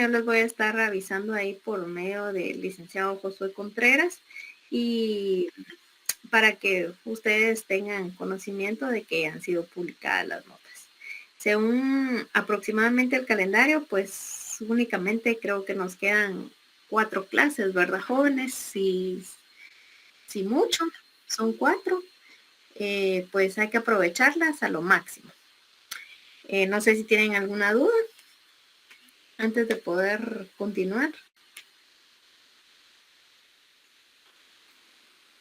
yo les voy a estar avisando ahí por medio del licenciado Josué Contreras y para que ustedes tengan conocimiento de que han sido publicadas las notas. Según aproximadamente el calendario, pues únicamente creo que nos quedan 4 clases, ¿verdad, jóvenes? Si mucho, son 4, pues hay que aprovecharlas a lo máximo. No sé si tienen alguna duda antes de poder continuar.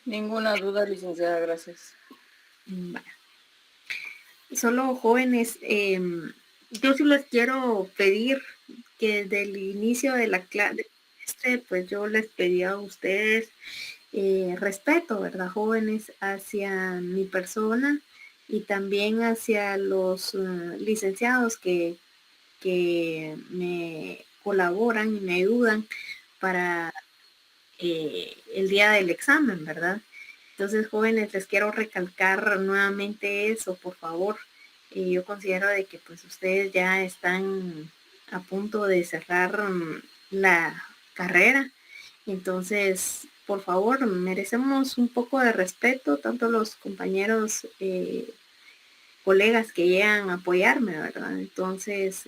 Ninguna duda, licenciada, gracias. Bueno. Solo jóvenes, yo sí les quiero pedir que desde el inicio de la clase, pues yo les pedí a ustedes respeto, ¿verdad, jóvenes? Hacia mi persona y también hacia los licenciados que me colaboran y me ayudan para el día del examen, ¿verdad? Entonces, jóvenes, les quiero recalcar nuevamente eso, por favor. Yo considero de que pues ustedes ya están a punto de cerrar la carrera. Entonces, por favor, merecemos un poco de respeto, tanto los compañeros, colegas que llegan a apoyarme, ¿verdad? Entonces,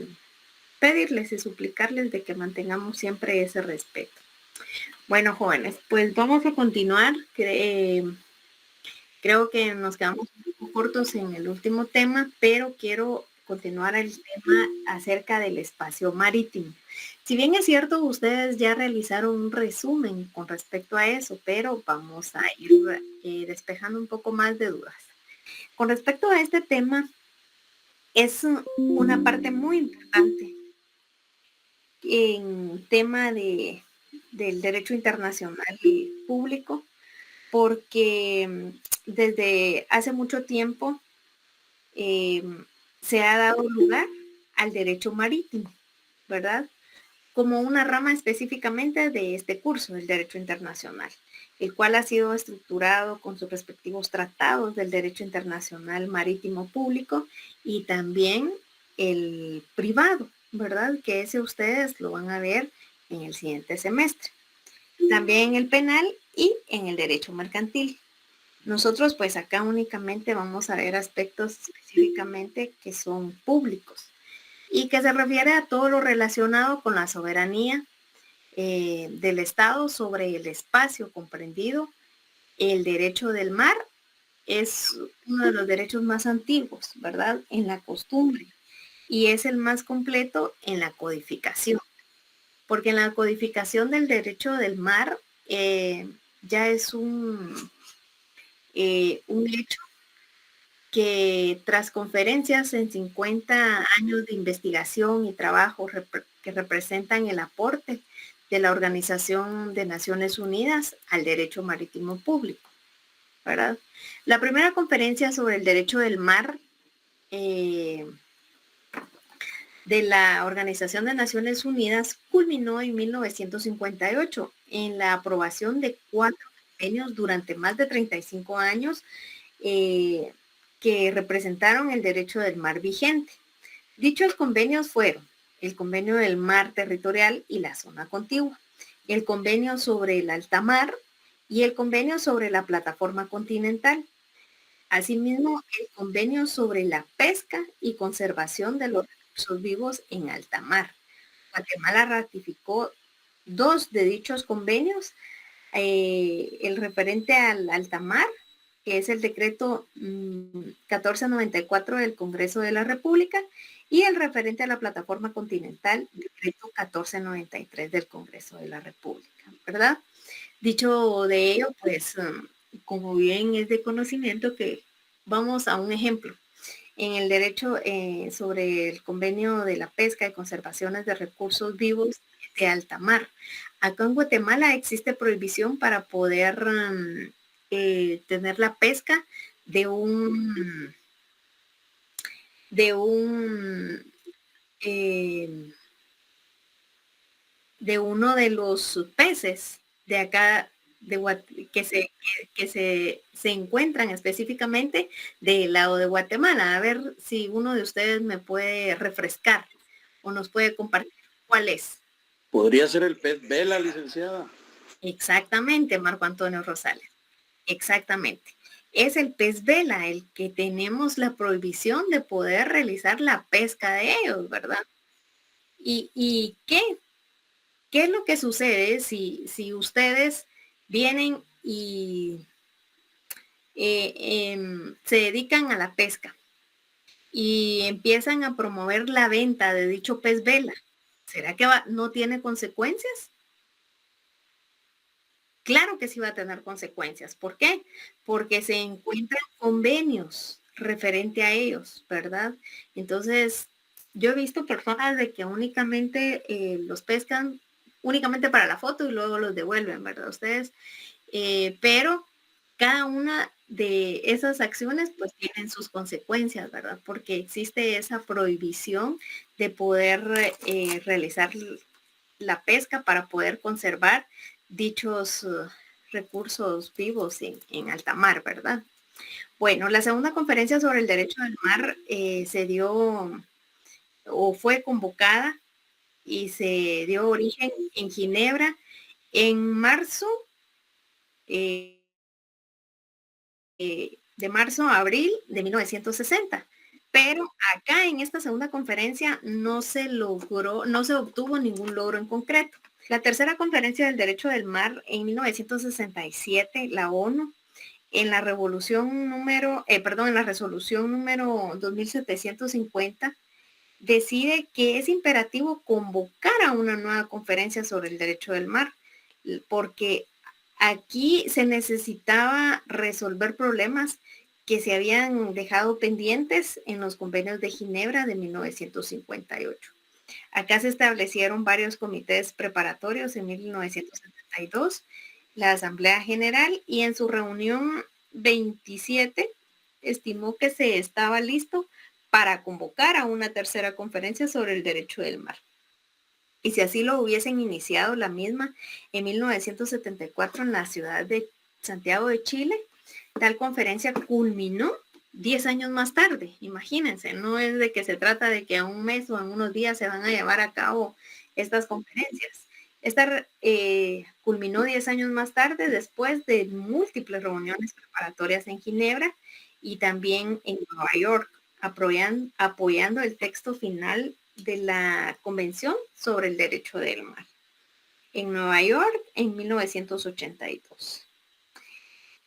pedirles y suplicarles de que mantengamos siempre ese respeto. Bueno, jóvenes, pues vamos a continuar. Creo que nos quedamos un poco cortos en el último tema, pero quiero continuar el tema acerca del espacio marítimo. Si bien es cierto, ustedes ya realizaron un resumen con respecto a eso, pero vamos a ir despejando un poco más de dudas. Con respecto a este tema, es una parte muy importante en tema del derecho internacional y público, porque desde hace mucho tiempo se ha dado lugar al derecho marítimo, ¿verdad? Como una rama específicamente de este curso, el derecho internacional, el cual ha sido estructurado con sus respectivos tratados del derecho internacional marítimo público y también el privado, ¿verdad? Que ese ustedes lo van a ver en el siguiente semestre. También el penal y en el derecho mercantil. Nosotros pues acá únicamente vamos a ver aspectos específicamente que son públicos y que se refiere a todo lo relacionado con la soberanía del Estado sobre el espacio comprendido. El derecho del mar es uno de los derechos más antiguos, ¿verdad? En la costumbre y es el más completo en la codificación, porque en la codificación del derecho del mar ya es un hecho que tras conferencias en 50 años de investigación y trabajo que representan el aporte de la Organización de Naciones Unidas al derecho marítimo público, ¿verdad? La primera conferencia sobre el derecho del mar de la Organización de Naciones Unidas culminó en 1958 en la aprobación de 4 convenios durante más de 35 años que representaron el derecho del mar vigente. Dichos convenios fueron el Convenio del Mar Territorial y la Zona Contigua, el Convenio sobre el Alta Mar y el Convenio sobre la Plataforma Continental. Asimismo, el Convenio sobre la pesca y conservación de los recursos vivos en alta mar. Guatemala ratificó 2 de dichos convenios, el referente al alta mar, que es el decreto 1494 del Congreso de la República, y el referente a la plataforma continental, decreto 1493 del Congreso de la República, ¿verdad? Dicho de ello, pues, como bien es de conocimiento que vamos a un ejemplo. En el derecho sobre el convenio de la pesca y conservaciones de recursos vivos de alta mar. Acá en Guatemala existe prohibición para poder tener la pesca de de uno de los peces de acá que se encuentran específicamente del lado de Guatemala. A ver si uno de ustedes me puede refrescar o nos puede compartir cuál es. Podría ser el pez vela, licenciada. Exactamente, Marco Antonio Rosales. Exactamente. Es el pez vela el que tenemos la prohibición de poder realizar la pesca de ellos, ¿verdad? ¿Y qué es lo que sucede si ustedes vienen y se dedican a la pesca y empiezan a promover la venta de dicho pez vela? ¿Será que no tiene consecuencias? Claro que sí va a tener consecuencias. ¿Por qué? Porque se encuentran convenios referente a ellos, ¿verdad? Entonces, yo he visto personas de que únicamente los pescan únicamente para la foto y luego los devuelven, ¿verdad? Ustedes, pero cada una de esas acciones pues tienen sus consecuencias, ¿verdad? Porque existe esa prohibición de poder realizar la pesca para poder conservar dichos recursos vivos en alta mar, ¿verdad? Bueno, la segunda conferencia sobre el derecho del mar se dio o fue convocada y se dio origen en Ginebra en marzo, de marzo a abril de 1960. Pero acá en esta segunda conferencia no se logró, no se obtuvo ningún logro en concreto. La tercera conferencia del derecho del mar en 1967, la ONU, en la en la resolución número 2750, decide que es imperativo convocar a una nueva conferencia sobre el derecho del mar, porque aquí se necesitaba resolver problemas que se habían dejado pendientes en los convenios de Ginebra de 1958. Acá se establecieron varios comités preparatorios en 1972, la Asamblea General, y en su reunión 27 estimó que se estaba listo para convocar a una tercera conferencia sobre el derecho del mar. Y si así lo hubiesen iniciado la misma en 1974 en la ciudad de Santiago de Chile, tal conferencia culminó 10 años más tarde. Imagínense, no es de que se trata de que a un mes o en unos días se van a llevar a cabo estas conferencias. Esta culminó 10 años más tarde después de múltiples reuniones preparatorias en Ginebra y también en Nueva York, apoyando el texto final de la Convención sobre el Derecho del Mar. En Nueva York en 1982.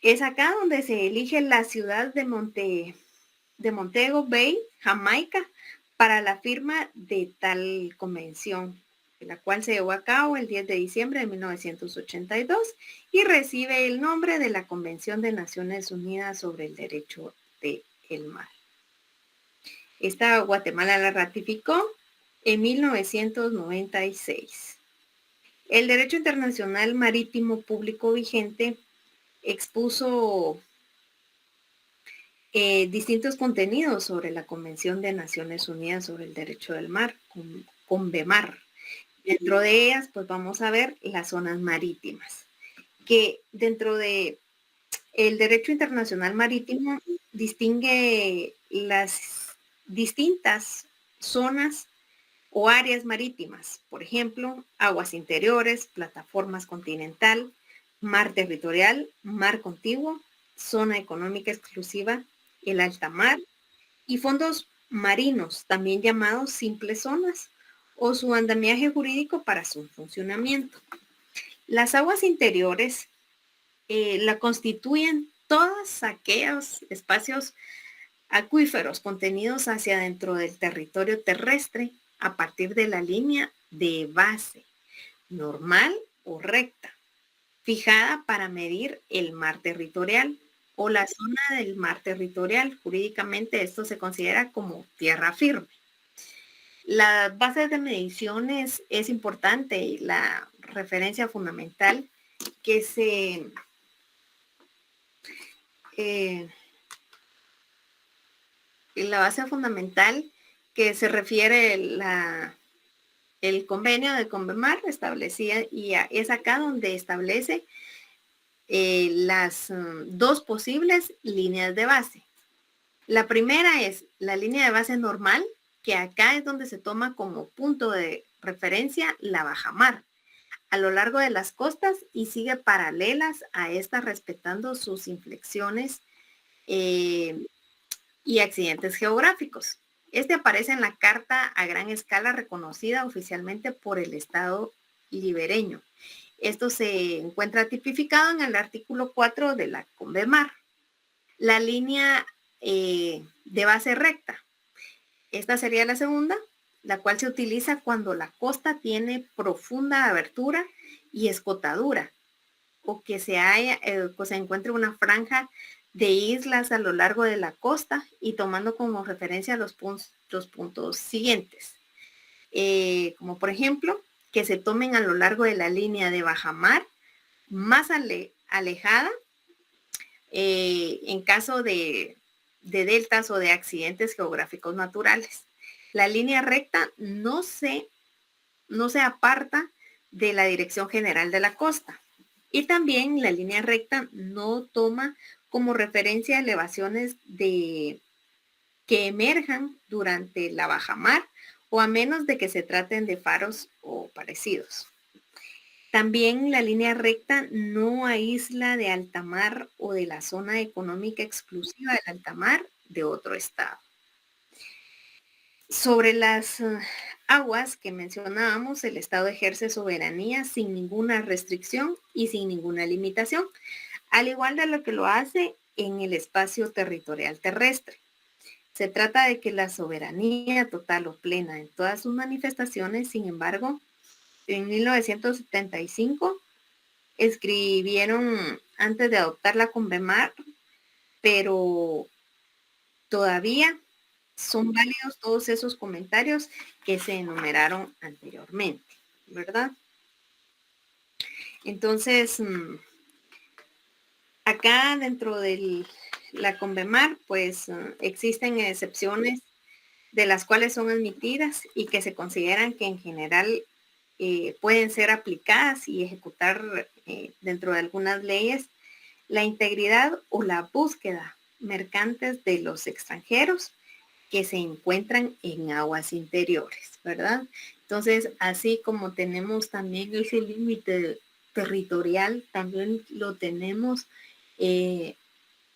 Es acá donde se elige la ciudad de Montego Bay, Jamaica, para la firma de tal convención, la cual se llevó a cabo el 10 de diciembre de 1982 y recibe el nombre de la Convención de Naciones Unidas sobre el Derecho del Mar. Esta Guatemala la ratificó en 1996. El derecho internacional marítimo público vigente expuso distintos contenidos sobre la Convención de Naciones Unidas sobre el Derecho del Mar, CONVEMAR. Dentro de ellas, pues vamos a ver las zonas marítimas, que dentro de el derecho internacional marítimo distingue las distintas zonas o áreas marítimas, por ejemplo, aguas interiores, plataformas continental, mar territorial, mar contiguo, zona económica exclusiva, el alta mar y fondos marinos, también llamados simples zonas, o su andamiaje jurídico para su funcionamiento. Las aguas interiores la constituyen todos aquellos espacios acuíferos contenidos hacia dentro del territorio terrestre a partir de la línea de base, normal o recta, fijada para medir el mar territorial o la zona del mar territorial. Jurídicamente esto se considera como tierra firme. Las bases de mediciones es importante y la referencia fundamental que la base fundamental que se refiere el convenio de CONVEMAR establecía y es acá donde establece las dos posibles líneas de base. La primera es la línea de base normal, que acá es donde se toma como punto de referencia la bajamar a lo largo de las costas y sigue paralelas a estas respetando sus inflexiones y accidentes geográficos. Este aparece en la carta a gran escala reconocida oficialmente por el Estado libereño. Esto se encuentra tipificado en el artículo 4 de la Convemar. La línea de base recta. Esta sería la segunda, la cual se utiliza cuando la costa tiene profunda abertura y escotadura o que se encuentre una franja de islas a lo largo de la costa y tomando como referencia los puntos siguientes. Como por ejemplo, que se tomen a lo largo de la línea de bajamar más alejada en caso de deltas o de accidentes geográficos naturales. La línea recta no se aparta de la dirección general de la costa. Y también la línea recta no toma como referencia elevaciones que emerjan durante la bajamar o a menos de que se traten de faros o parecidos. También la línea recta no aísla de alta mar o de la zona económica exclusiva del alta mar de otro estado. Sobre las aguas que mencionábamos, el Estado ejerce soberanía sin ninguna restricción y sin ninguna limitación, al igual de lo que lo hace en el espacio territorial terrestre. Se trata de que la soberanía total o plena en todas sus manifestaciones, sin embargo, en 1975 escribieron antes de adoptar la Convemar, pero todavía son válidos todos esos comentarios que se enumeraron anteriormente, ¿verdad? Entonces, acá dentro de la Convemar, pues existen excepciones de las cuales son admitidas y que se consideran que en general pueden ser aplicadas y ejecutar dentro de algunas leyes la integridad o la búsqueda mercantes de los extranjeros que se encuentran en aguas interiores, ¿verdad? Entonces, así como tenemos también ese límite territorial, también lo tenemos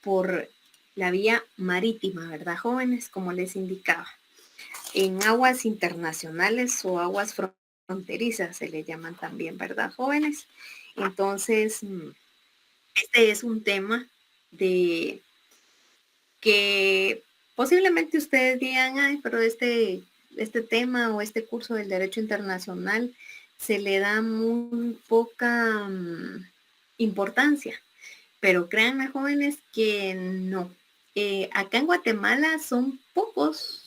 por la vía marítima, ¿verdad, jóvenes? Como les indicaba. En aguas internacionales o aguas fronterizas se le llaman también, ¿verdad, jóvenes? Entonces, este es un tema de que posiblemente ustedes digan, ay, pero este tema o este curso del derecho internacional se le da muy poca importancia. Pero créanme, jóvenes, que no. Acá en Guatemala son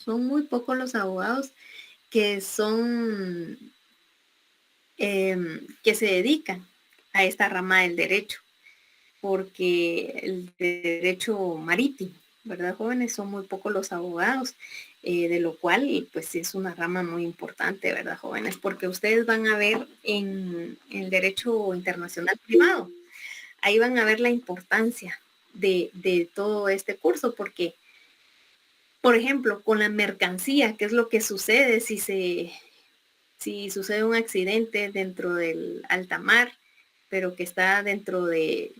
muy pocos los abogados que que se dedican a esta rama del derecho, porque el derecho marítimo, ¿verdad, jóvenes? Son muy pocos los abogados, de lo cual, pues, es una rama muy importante, ¿verdad, jóvenes? Porque ustedes van a ver en el derecho internacional privado, ahí van a ver la importancia de todo este curso, porque, por ejemplo, con la mercancía, ¿qué es lo que sucede si sucede un accidente dentro del alta mar, pero que está dentro de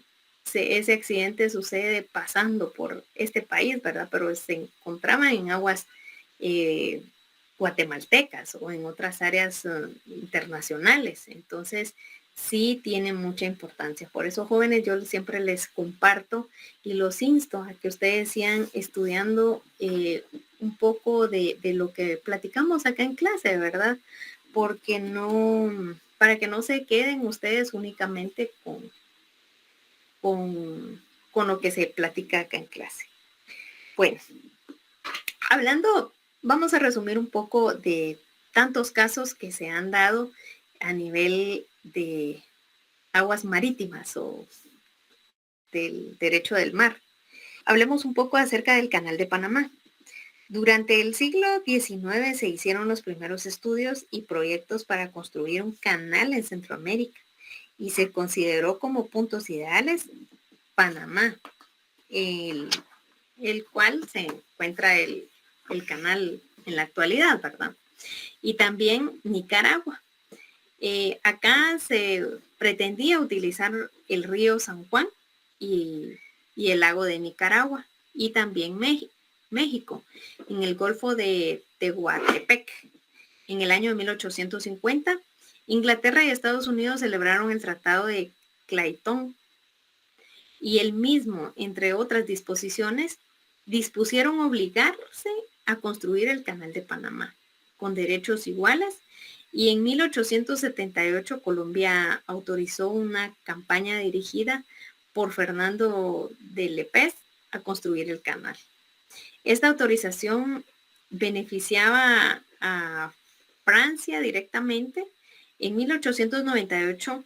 ese accidente sucede pasando por este país, ¿verdad? Pero se encontraba en aguas guatemaltecas o en otras áreas internacionales. Entonces, sí tiene mucha importancia. Por eso, jóvenes, yo siempre les comparto y los insto a que ustedes sigan estudiando un poco de lo que platicamos acá en clase, ¿verdad? Porque para que no se queden ustedes únicamente con lo que se platica acá en clase. Bueno, vamos a resumir un poco de tantos casos que se han dado a nivel de aguas marítimas o del derecho del mar. Hablemos un poco acerca del Canal de Panamá. Durante el siglo XIX se hicieron los primeros estudios y proyectos para construir un canal en Centroamérica y se consideró como puntos ideales Panamá, el cual se encuentra el canal en la actualidad, ¿verdad? y también Nicaragua. Acá se pretendía utilizar el río San Juan y el lago de Nicaragua y también México en el Golfo de Tehuantepec. En el año de 1850, Inglaterra y Estados Unidos celebraron el Tratado de Clayton y el mismo, entre otras disposiciones, dispusieron obligarse a construir el Canal de Panamá con derechos iguales, y en 1878 Colombia autorizó una campaña dirigida por Fernando de Lépez a construir el canal. Esta autorización beneficiaba a Francia directamente. En 1898,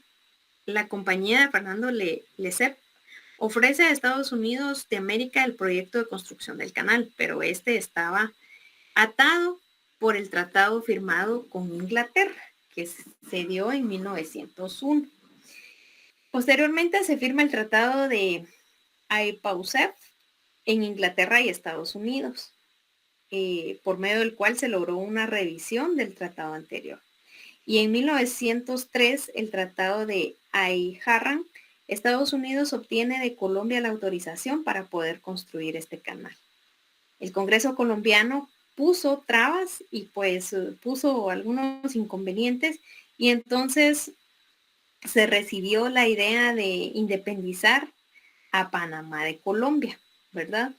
la compañía de Fernando Lesseps ofrece a Estados Unidos de América el proyecto de construcción del canal, pero este estaba atado por el tratado firmado con Inglaterra, que se dio en 1901. Posteriormente se firma el tratado de Aipausev en Inglaterra y Estados Unidos, por medio del cual se logró una revisión del tratado anterior. Y en 1903, el tratado de Aijarran, Estados Unidos obtiene de Colombia la autorización para poder construir este canal. El Congreso colombiano puso trabas y pues puso algunos inconvenientes, y entonces se recibió la idea de independizar a Panamá de Colombia, ¿verdad?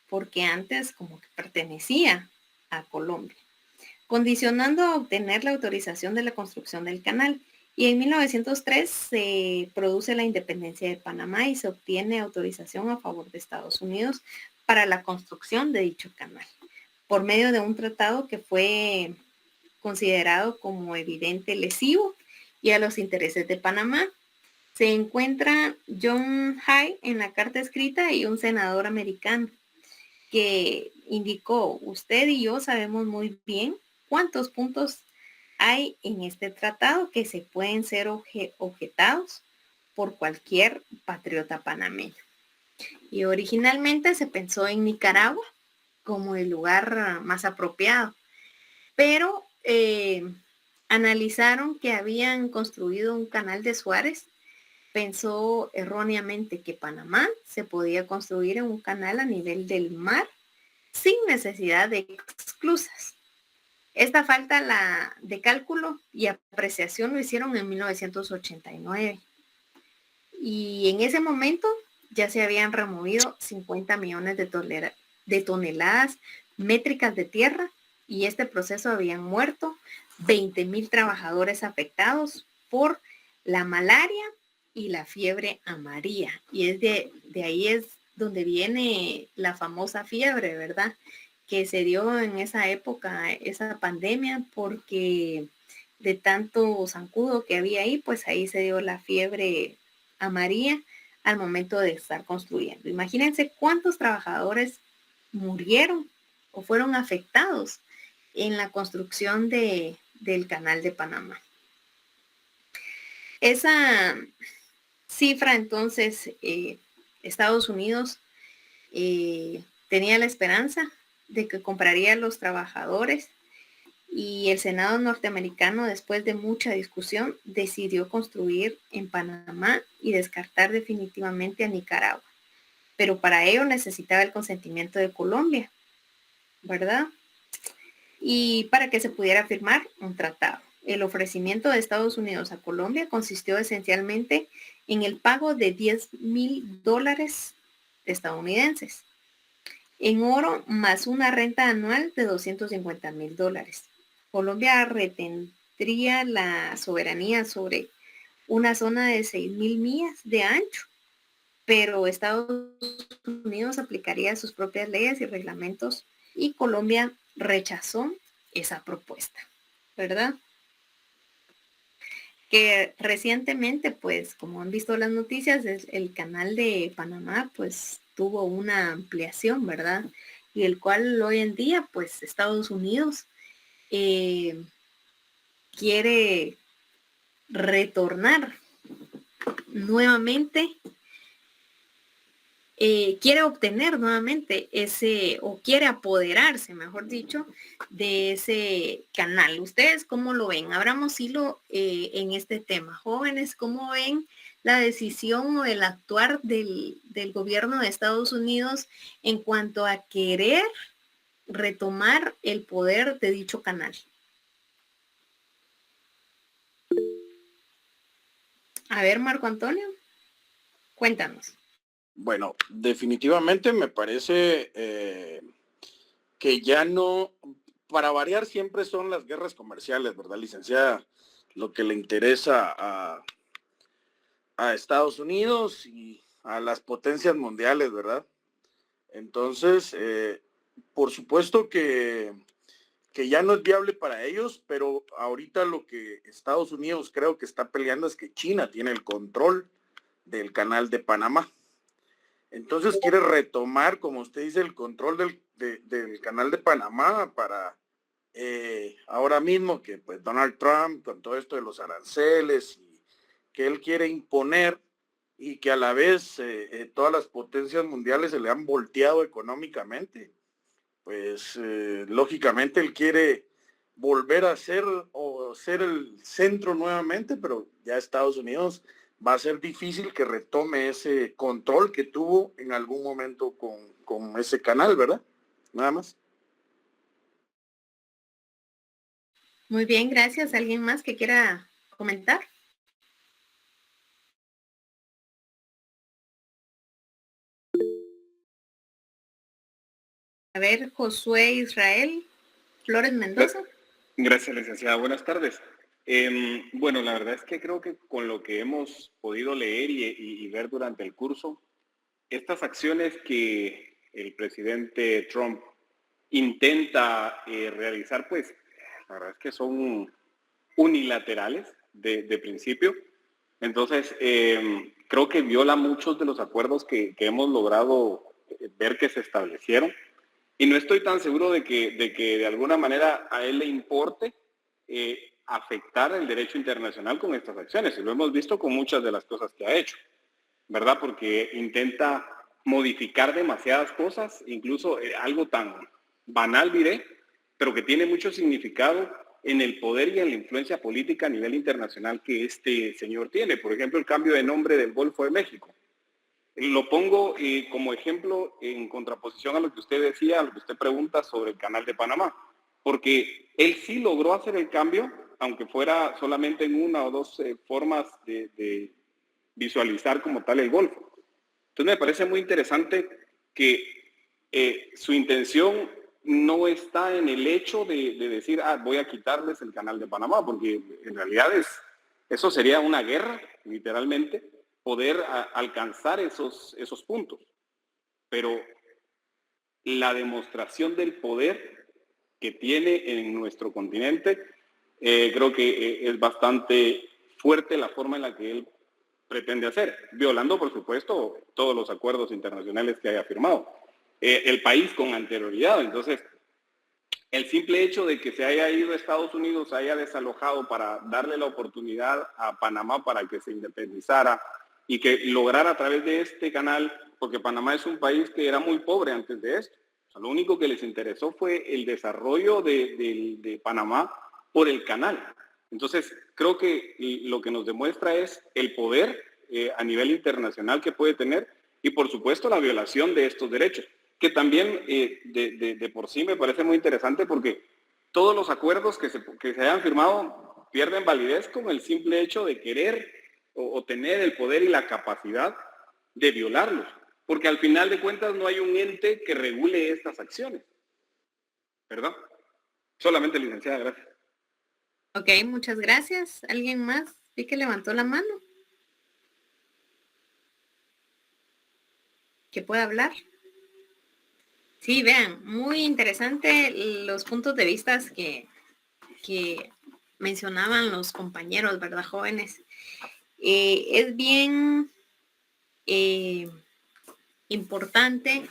Porque antes como que pertenecía a Colombia, condicionando a obtener la autorización de la construcción del canal. Y en 1903 se produce la independencia de Panamá y se obtiene autorización a favor de Estados Unidos para la construcción de dicho canal, por medio de un tratado que fue considerado como evidente lesivo y a los intereses de Panamá. Se encuentra John Hay en la carta escrita y un senador americano que indicó: usted y yo sabemos muy bien cuántos puntos hay en este tratado que se pueden ser objetados por cualquier patriota panameño. Y originalmente se pensó en Nicaragua como el lugar más apropiado, pero analizaron que habían construido un canal de Suárez. Pensó erróneamente que Panamá se podía construir en un canal a nivel del mar sin necesidad de esclusas. Esta falta de cálculo y apreciación lo hicieron en 1989. Y en ese momento ya se habían removido 50 millones de toneladas métricas de tierra, y este proceso habían muerto 20,000 trabajadores afectados por la malaria y la fiebre amarilla. Y de ahí es donde viene la famosa fiebre, ¿verdad? Que se dio en esa época, esa pandemia, porque de tanto zancudo que había ahí, pues ahí se dio la fiebre amarilla al momento de estar construyendo. Imagínense cuántos trabajadores murieron o fueron afectados en la construcción del canal de Panamá. Esa cifra, entonces, Estados Unidos tenía la esperanza de que compraría a los trabajadores, y el Senado norteamericano, después de mucha discusión, decidió construir en Panamá y descartar definitivamente a Nicaragua. Pero para ello necesitaba el consentimiento de Colombia, ¿verdad? Y para que se pudiera firmar un tratado. El ofrecimiento de Estados Unidos a Colombia consistió esencialmente en el pago de $10,000 estadounidenses en oro, más una renta anual de $250,000. Colombia retendría la soberanía sobre una zona de 6,000 millas de ancho, pero Estados Unidos aplicaría sus propias leyes y reglamentos, y Colombia rechazó esa propuesta, ¿verdad? Que recientemente, pues, como han visto las noticias, el canal de Panamá, pues, tuvo una ampliación, ¿verdad? Y el cual hoy en día, pues, Estados Unidos quiere retornar nuevamente quiere obtener nuevamente ese, o quiere apoderarse, mejor dicho, de ese canal. ¿Ustedes cómo lo ven? Abramos hilo en este tema. Jóvenes, ¿cómo ven la decisión o el actuar del gobierno de Estados Unidos en cuanto a querer retomar el poder de dicho canal? A ver, Marco Antonio, cuéntanos. Bueno, definitivamente me parece que ya no, para variar siempre son las guerras comerciales, ¿verdad, licenciada? Lo que le interesa a Estados Unidos y a las potencias mundiales, ¿verdad? Entonces, por supuesto que ya no es viable para ellos, pero ahorita lo que Estados Unidos creo que está peleando es que China tiene el control del canal de Panamá. Entonces quiere retomar, como usted dice, el control del canal de Panamá para ahora mismo que pues Donald Trump con todo esto de los aranceles y que él quiere imponer y que a la vez todas las potencias mundiales se le han volteado económicamente, pues lógicamente él quiere volver a ser el centro nuevamente, pero ya Estados Unidos va a ser difícil que retome ese control que tuvo en algún momento con ese canal, ¿verdad? Nada más. Muy bien, gracias. ¿Alguien más que quiera comentar? A ver, Josué Israel Flores Mendoza. Gracias, licenciada. Buenas tardes. Bueno, la verdad es que creo que con lo que hemos podido leer y ver durante el curso, estas acciones que el presidente Trump intenta realizar, pues la verdad es que son unilaterales de principio. Entonces, creo que viola muchos de los acuerdos que hemos logrado ver que se establecieron. Y no estoy tan seguro de que de alguna manera a él le importe afectar el derecho internacional con estas acciones. Y lo hemos visto con muchas de las cosas que ha hecho, ¿verdad? Porque intenta modificar demasiadas cosas, incluso algo tan banal, diré, pero que tiene mucho significado en el poder y en la influencia política a nivel internacional que este señor tiene. Por ejemplo, el cambio de nombre del Golfo de México. Lo pongo como ejemplo en contraposición a lo que usted decía, a lo que usted pregunta sobre el canal de Panamá, porque él sí logró hacer el cambio, aunque fuera solamente en una o dos formas de visualizar como tal el Golfo. Entonces me parece muy interesante que su intención no está en el hecho de decir, voy a quitarles el canal de Panamá, porque en realidad eso sería una guerra, literalmente, poder alcanzar esos puntos. Pero la demostración del poder que tiene en nuestro continente, creo que es bastante fuerte la forma en la que él pretende hacer, violando, por supuesto, todos los acuerdos internacionales que haya firmado. El país con anterioridad. Entonces, el simple hecho de que se haya ido a Estados Unidos, se haya desalojado para darle la oportunidad a Panamá para que se independizara y que lograra a través de este canal, porque Panamá es un país que era muy pobre antes de esto. O sea, lo único que les interesó fue el desarrollo de Panamá por el canal. Entonces, creo que lo que nos demuestra es el poder a nivel internacional que puede tener y, por supuesto, la violación de estos derechos, que también de por sí me parece muy interesante porque todos los acuerdos que se hayan firmado pierden validez con el simple hecho de querer o tener el poder y la capacidad de violarlos, porque al final de cuentas no hay un ente que regule estas acciones, ¿verdad? Solamente, licenciada, gracias. Ok, muchas gracias. ¿Alguien más? Vi que levantó la mano. ¿Que pueda hablar? Sí, vean, muy interesante los puntos de vista que mencionaban los compañeros, ¿verdad, jóvenes? Es bien importante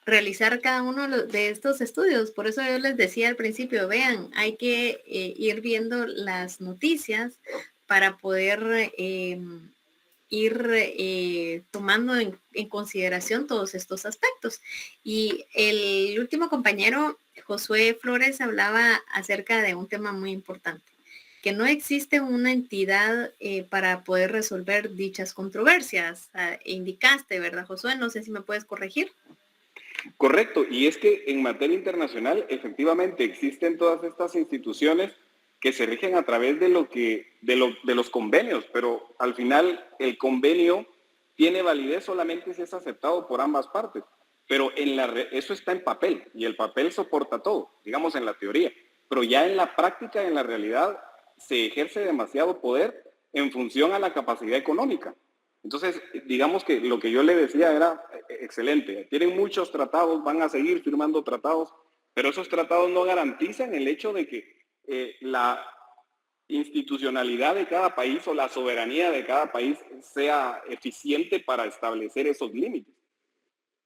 realizar cada uno de estos estudios. Por eso yo les decía al principio, vean, hay que ir viendo las noticias para poder ir tomando en consideración todos estos aspectos. Y el último compañero, Josué Flores, hablaba acerca de un tema muy importante, que no existe una entidad para poder resolver dichas controversias. Indicaste, ¿verdad, Josué? No sé si me puedes corregir. Correcto, y es que en materia internacional efectivamente existen todas estas instituciones que se rigen a través de los convenios, pero al final el convenio tiene validez solamente si es aceptado por ambas partes. Pero eso está en papel, y el papel soporta todo, digamos en la teoría. Pero ya en la práctica, en la realidad, se ejerce demasiado poder en función a la capacidad económica. Entonces, digamos que lo que yo le decía era excelente. Tienen muchos tratados, van a seguir firmando tratados, pero esos tratados no garantizan el hecho de que la institucionalidad de cada país o la soberanía de cada país sea eficiente para establecer esos límites.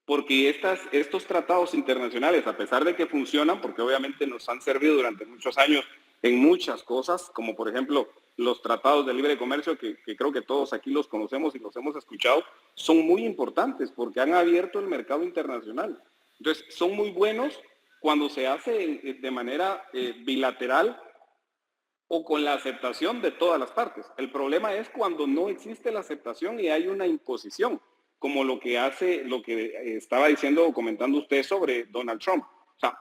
Porque estos tratados internacionales, a pesar de que funcionan, porque obviamente nos han servido durante muchos años en muchas cosas, como por ejemplo los tratados de libre comercio, que creo que todos aquí los conocemos y los hemos escuchado, son muy importantes porque han abierto el mercado internacional. Entonces, son muy buenos cuando se hace de manera bilateral o con la aceptación de todas las partes. El problema es cuando no existe la aceptación y hay una imposición, como lo que estaba diciendo o comentando usted sobre Donald Trump. O sea,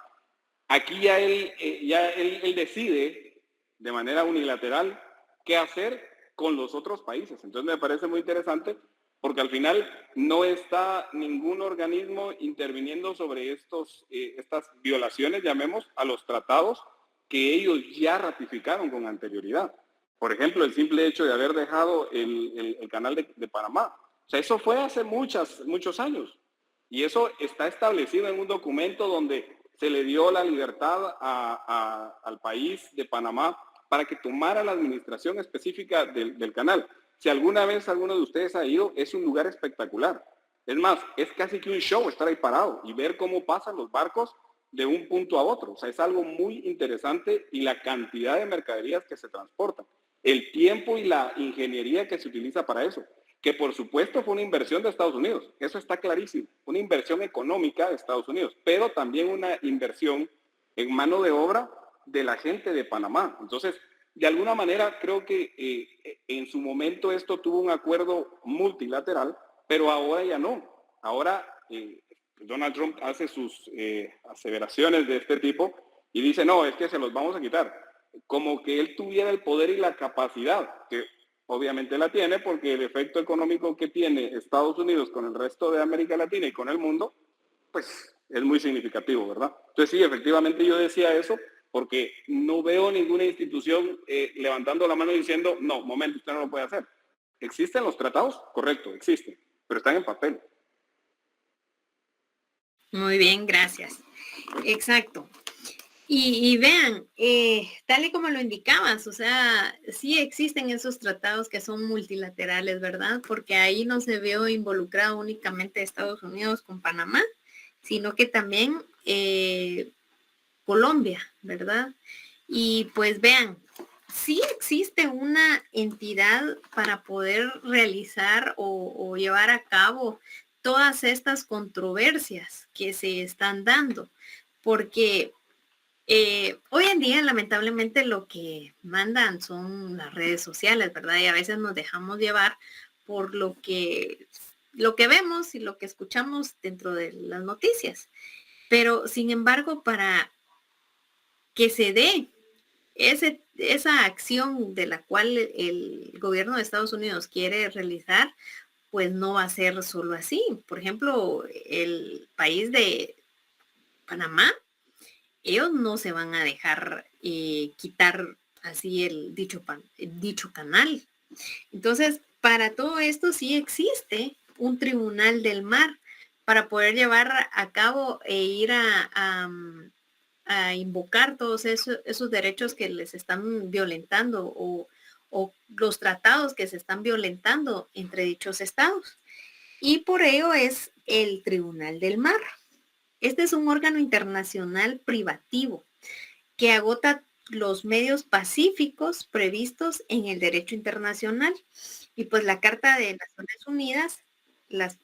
aquí ya él decide de manera unilateral qué hacer con los otros países. Entonces me parece muy interesante porque al final no está ningún organismo interviniendo sobre estas violaciones, llamemos, a los tratados que ellos ya ratificaron con anterioridad. Por ejemplo, el simple hecho de haber dejado el canal de Panamá. O sea, eso fue hace muchos años. Y eso está establecido en un documento donde se le dio la libertad al país de Panamá para que tomara la administración específica del canal. Si alguna vez alguno de ustedes ha ido, es un lugar espectacular. Es más, es casi que un show estar ahí parado y ver cómo pasan los barcos de un punto a otro. O sea, es algo muy interesante y la cantidad de mercaderías que se transportan, el tiempo y la ingeniería que se utiliza para eso, que por supuesto fue una inversión de Estados Unidos, eso está clarísimo, una inversión económica de Estados Unidos, pero también una inversión en mano de obra de la gente de Panamá. Entonces, de alguna manera creo que en su momento esto tuvo un acuerdo multilateral, pero ahora ya no. Ahora Donald Trump hace sus aseveraciones de este tipo y dice, no, es que se los vamos a quitar. Como que él tuviera el poder y la capacidad, que obviamente la tiene, porque el efecto económico que tiene Estados Unidos con el resto de América Latina y con el mundo, pues es muy significativo, ¿verdad? Entonces sí, efectivamente yo decía eso, porque no veo ninguna institución levantando la mano diciendo, no, momento, usted no lo puede hacer. ¿Existen los tratados? Correcto, existen, pero están en papel. Muy bien, gracias. Exacto. Y vean, tal y como lo indicabas, o sea, sí existen esos tratados que son multilaterales, ¿verdad? Porque ahí no se vio involucrado únicamente Estados Unidos con Panamá, sino que también Colombia, ¿verdad? Y pues vean, sí existe una entidad para poder realizar o llevar a cabo todas estas controversias que se están dando, porque hoy en día lamentablemente lo que mandan son las redes sociales, ¿verdad? Y a veces nos dejamos llevar por lo que vemos y lo que escuchamos dentro de las noticias. Pero sin embargo, para que se dé esa acción de la cual el gobierno de Estados Unidos quiere realizar, pues no va a ser solo así. Por ejemplo, el país de Panamá, ellos no se van a dejar quitar así el dicho canal. Entonces, para todo esto sí existe un tribunal del mar para poder llevar a cabo e ir a invocar todos esos derechos que les están violentando o los tratados que se están violentando entre dichos estados. Y por ello es el Tribunal del Mar. Este es un órgano internacional privativo que agota los medios pacíficos previstos en el derecho internacional. Y pues la Carta de Naciones Unidas las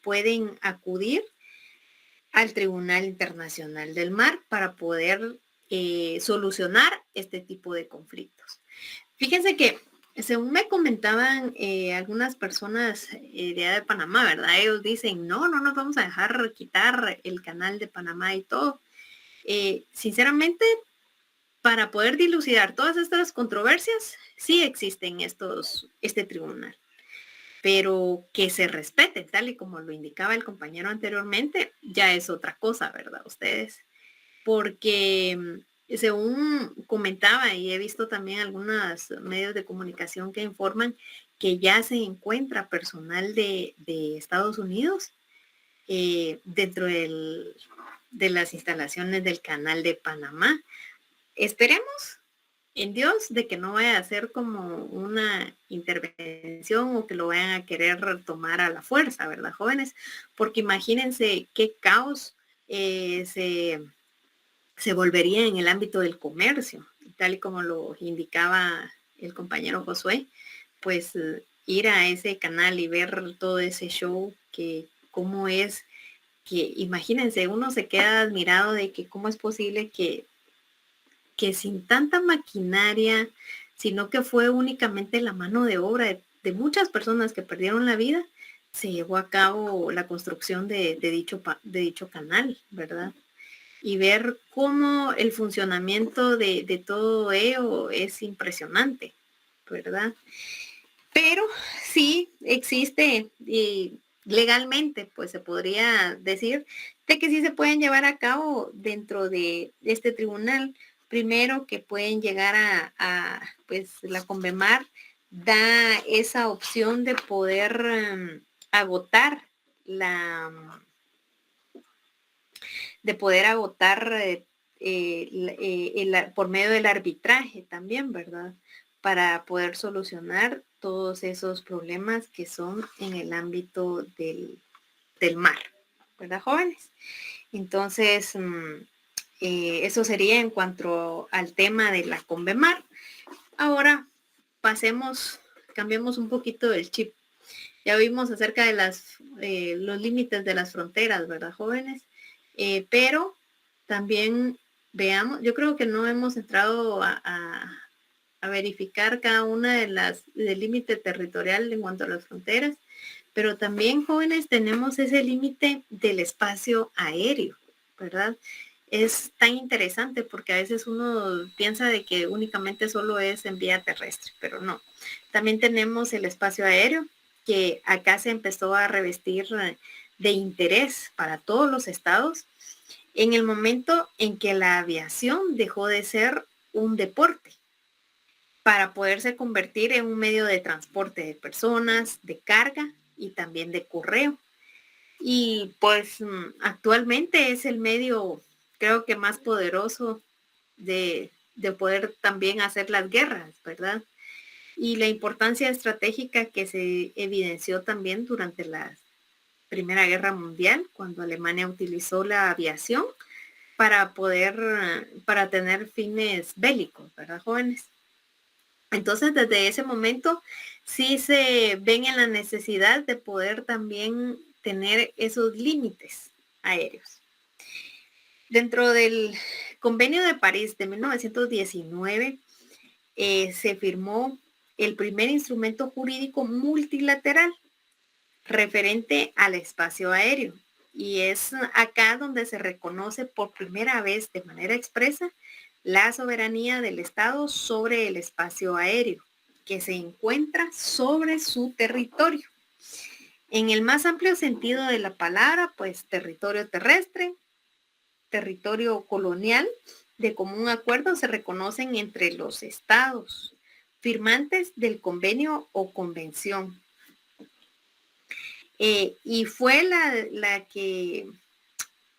pueden acudir al Tribunal Internacional del Mar para poder solucionar este tipo de conflictos. Fíjense que según me comentaban algunas personas de allá de Panamá, ¿verdad? Ellos dicen, no nos vamos a dejar quitar el canal de Panamá y todo. Sinceramente, para poder dilucidar todas estas controversias, sí existen este tribunal, pero que se respete, tal y como lo indicaba el compañero anteriormente, ya es otra cosa, ¿verdad? Ustedes, porque según comentaba y he visto también algunos medios de comunicación que informan que ya se encuentra personal de Estados Unidos dentro de las instalaciones del canal de Panamá. Esperemos en Dios de que no vaya a ser como una intervención o que lo vayan a querer tomar a la fuerza, ¿verdad, jóvenes? Porque imagínense qué caos se volvería en el ámbito del comercio, tal y como lo indicaba el compañero Josué, pues ir a ese canal y ver todo ese show, que cómo es, que imagínense, uno se queda admirado de que cómo es posible que sin tanta maquinaria, sino que fue únicamente la mano de obra de muchas personas que perdieron la vida, se llevó a cabo la construcción de dicho canal, ¿verdad? Y ver cómo el funcionamiento de todo ello es impresionante, ¿verdad? Pero sí existe y legalmente, pues se podría decir de que sí se pueden llevar a cabo dentro de este tribunal. Primero que pueden llegar pues la Convemar da esa opción de poder agotar por medio del arbitraje también, ¿verdad? Para poder solucionar todos esos problemas que son en el ámbito del mar, ¿verdad, jóvenes? Entonces, eso sería en cuanto al tema de la Convemar. Ahora cambiemos un poquito el chip. Ya vimos acerca de los límites de las fronteras, ¿verdad, jóvenes? Pero también veamos, yo creo que no hemos entrado a verificar cada una del límite territorial en cuanto a las fronteras, pero también, jóvenes, tenemos ese límite del espacio aéreo, ¿verdad? Es tan interesante porque a veces uno piensa de que únicamente solo es en vía terrestre, pero no. También tenemos el espacio aéreo, que acá se empezó a revestir de interés para todos los estados en el momento en que la aviación dejó de ser un deporte para poderse convertir en un medio de transporte de personas, de carga y también de correo. Y pues actualmente es el medio, creo que más poderoso de poder también hacer las guerras, ¿verdad? Y la importancia estratégica que se evidenció también durante la Primera Guerra Mundial, cuando Alemania utilizó la aviación para tener fines bélicos, ¿verdad, jóvenes? Entonces, desde ese momento, sí se ven en la necesidad de poder también tener esos límites aéreos. Dentro del Convenio de París de 1919, se firmó el primer instrumento jurídico multilateral referente al espacio aéreo. Y es acá donde se reconoce por primera vez de manera expresa la soberanía del Estado sobre el espacio aéreo, que se encuentra sobre su territorio. En el más amplio sentido de la palabra, pues territorio terrestre, territorio colonial, de común acuerdo se reconocen entre los estados firmantes del convenio o convención. Y fue la que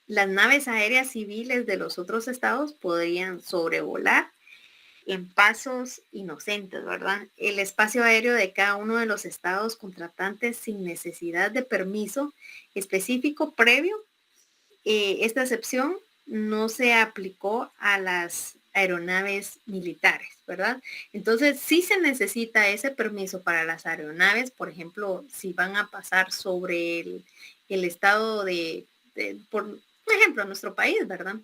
las naves aéreas civiles de los otros estados podrían sobrevolar en pasos inocentes, ¿verdad? El espacio aéreo de cada uno de los estados contratantes sin necesidad de permiso específico previo. Esta excepción no se aplicó a las aeronaves militares, ¿verdad? Entonces, sí se necesita ese permiso para las aeronaves, por ejemplo, si van a pasar sobre el estado por ejemplo, nuestro país, ¿verdad?